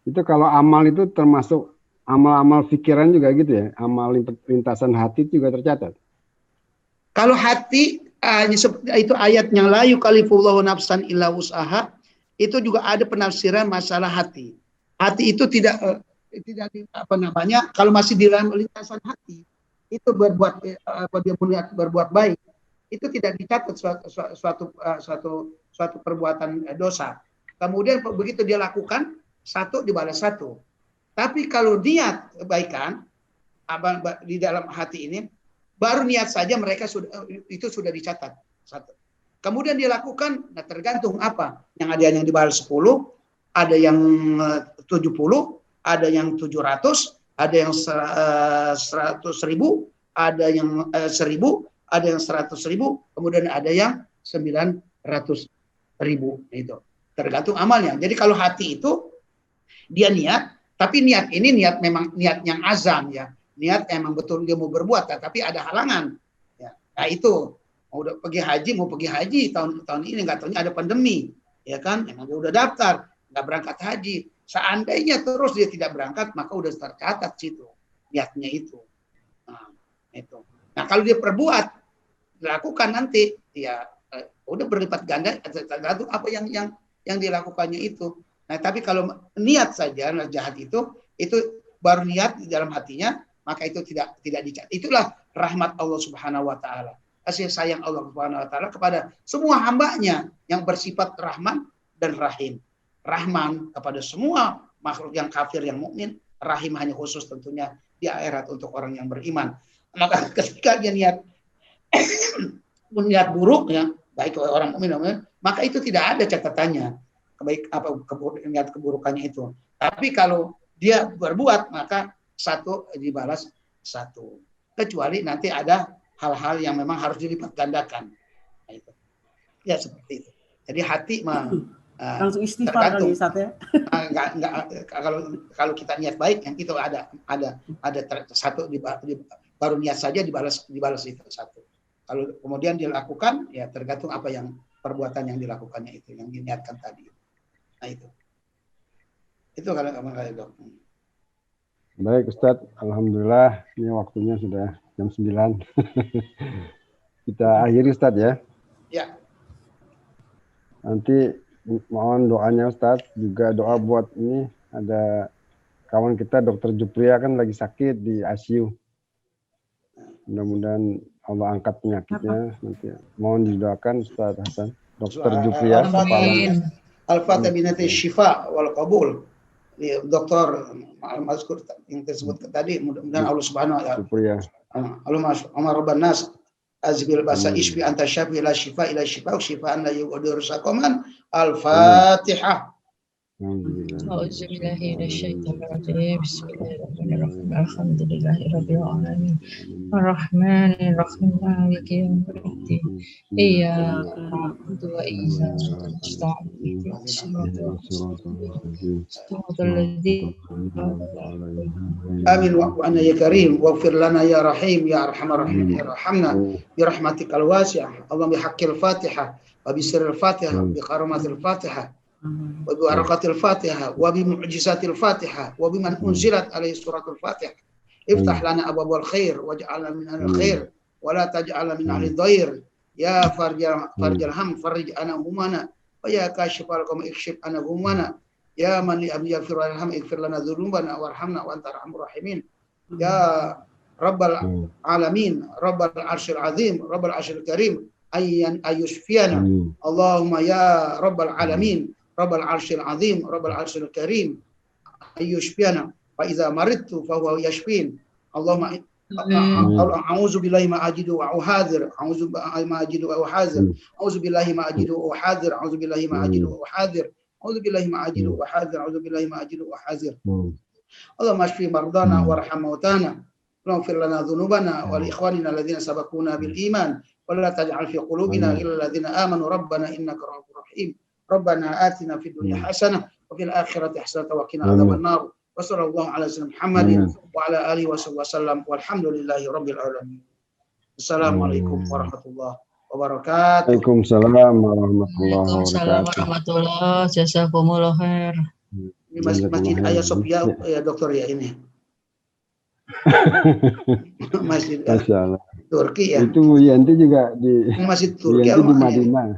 Speaker 1: Itu kalau amal itu termasuk amal-amal pikiran juga gitu ya? Amal lintasan hati juga tercatat?
Speaker 3: Kalau hati, itu ayatnya la yukallifullahu nafsan illa wus'aha, itu juga ada penafsiran masalah hati. Hati itu tidak kalau masih di dalam lintasan hati itu berbuat dia berbuat baik, itu tidak dicatat suatu perbuatan dosa. Kemudian begitu dia lakukan, satu dibalas satu. Tapi kalau niat kebaikan di dalam hati ini, baru niat saja mereka sudah dicatat satu. Kemudian dia lakukan, nah tergantung apa. Yang ada yang dibalas 10, ada yang 70, ada yang 700, ada yang 100.000, ada yang 1.000, ada yang 100.000, kemudian ada yang 900.000. Itu tergantung amalnya. Jadi kalau hati itu dia niat, tapi niat ini memang niat yang azam ya. Niat emang betul dia mau berbuat, tapi ada halangan. Ya. Nah itu mau pergi haji tahun ini, nggak tahunya ada pandemi, ya kan? Emang dia udah daftar, nggak berangkat haji. Seandainya terus dia tidak berangkat, maka udah tercatat situ niatnya itu. Nah kalau dia perbuat, dilakukan nanti, ya udah berlipat ganda, tergantung apa yang dilakukannya itu. Nah tapi kalau niat saja jahat itu baru niat di dalam hatinya, maka itu tidak dicatat. Itulah rahmat Allah Subhanahu Wa Taala. Kasih sayang Allah Subhanahu Wa Taala kepada semua hambanya yang bersifat Rahman dan Rahim. Rahman kepada semua makhluk yang kafir, yang mukmin. Rahim hanya khusus tentunya di akhirat untuk orang yang beriman. Maka ketika dia niat buruk ya, baik orang mukmin, maka itu tidak ada catatannya niat keburukannya itu. Tapi kalau dia berbuat, maka satu dibalas satu. Kecuali nanti ada hal-hal yang memang harus dilipat gandakan. Nah, itu. Ya seperti itu. Jadi hati
Speaker 4: langsung istighfar kali ya.
Speaker 3: Kalau kita niat baik, yang itu ada satu baru niat saja dibalas itu satu. Kalau kemudian dilakukan, ya tergantung apa yang perbuatan yang dilakukannya itu, yang diniatkan tadi. Nah itu kalau dok.
Speaker 1: Baik Ustadz, alhamdulillah ini waktunya sudah jam 9. Kita akhiri Ustadz ya.
Speaker 3: Ya.
Speaker 1: Nanti mohon doanya Ustadz, juga doa buat ini, ada kawan kita Dr. Jupria kan lagi sakit di ICU. Mudah-mudahan Allah angkat penyakitnya nanti. Mohon didoakan Ustadz Hasan. Dr. Jupria.
Speaker 3: Al-Fatihah binati syifa wal qabul. Dokter Al-Mazkur yang tersebut tadi, mudah-mudahan Allah Subhanahu wa taala. Allahumma rabban nas azbil basa isfi anta syafi la syifa ila syifa syifaan la yughadiru saqaman. Al-Fatihah.
Speaker 5: A'udzubillahi minasyaitonir rajim. Bismillahirrahmanirrahim. Alhamdulillahirabbil alamin. Arrahmanir rahim. Maliki yaumiddin. Iyyaka na'budu wa iyyaka nasta'in.
Speaker 3: Amin wa ana ya karim waghfir lana ya rahim ya arhamar rahimin irhamna bi rahmatikal wasi'ah. Allahumma bihaqqil Fatihah wa bi sirril Fatihah bi karamatil Fatihah wa bi barakatil Fatihah wa bi mu'jizatil Fatihah wa bi man unzilat alaihi suratul Fatihah. Iftah lana abwabal khair waj'alna min ahlil khair wa la taj'alna min ahlid dhair. Ya farjal ham farij ana humana wa ya kashifal qam ikshif ana humana. Ya man li abdi yaghfir warham ighfir lana dzunubana warhamna wa anta arhamur rahimin. Ya rabbal alamin rabbal arsyil azim rabbal arsyil karim ayyan ayusfiyana. Allahumma ya rabbal alamin rabbal arsyil azim rabbal arsyil karim ayusfiyana fa iza maridtu fa huwa yashfin. Allahumma a'udzu billahi ma ajidu wa uhadir a'udzu billahi ma ajidu wa uhadir a'udzu billahi ma ajidu wa uhadir a'udzu billahi ma ajidu wa uhadir a'udzu billahi ma ajidu wa uhadir a'udzu billahi ma ajidu wa uhadir. Allahumma ashfi mardana warham mautana waghfir lana dhunubana wa li ikhwanina alladhina sabaquna bil iman wa la taj'al fi qulubina ghillan lil ladzina amanu rabbana innaka ra'ufur rahim. Rabbana atina fid dunya hasanah wa fil akhirati hasanah wa qina adzabannar. Wa sallallahu ala sayyidina Muhammadin wa ala alihi wasallam walhamdulillahi rabbil alamin. Assalamualaikum warahmatullahi wabarakatuh.
Speaker 1: Waalaikumsalam warahmatullahi wabarakatuh.
Speaker 5: Jazakumullah khair.
Speaker 3: Ini Masjid Hagia Sophia ya dokter ya ini. Masjid Turki ya.
Speaker 1: Itu Bu Yanti juga di
Speaker 3: Masjid Turki
Speaker 1: di Madinah.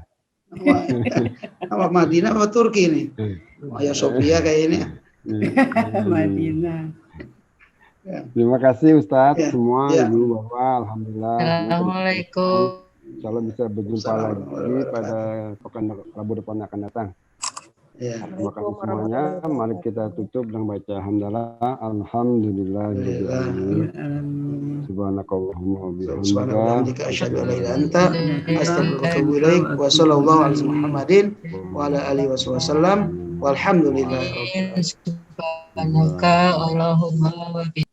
Speaker 3: Apa Madinah apa Turki nih? Ayah Sofia kayak ini.
Speaker 4: Madinah.
Speaker 1: Terima kasih Ustadz
Speaker 3: Ya,
Speaker 1: semua,
Speaker 3: ya.
Speaker 1: Ibu Bapak, alhamdulillah.
Speaker 5: Assalamualaikum.
Speaker 1: Insyaallah bisa berjumpa lagi pada pekan Rabu depan yang akan datang.
Speaker 3: Ya.
Speaker 1: Terima kasih semuanya. Mari kita tutup dengan baca hamdalah. Alhamdulillahirobbilalamin. Subhanakallahumma wa bihamdika.
Speaker 3: Subhanallah, asyhadu an la ilaha illa anta, astaghfiruka wa atubu ilaik. Wa sallallahu ala Muhammadin wa ala alihi wasallam. Walhamdulillahirabbil alamin.
Speaker 5: Subhanaka Allahumma wa bihamdika.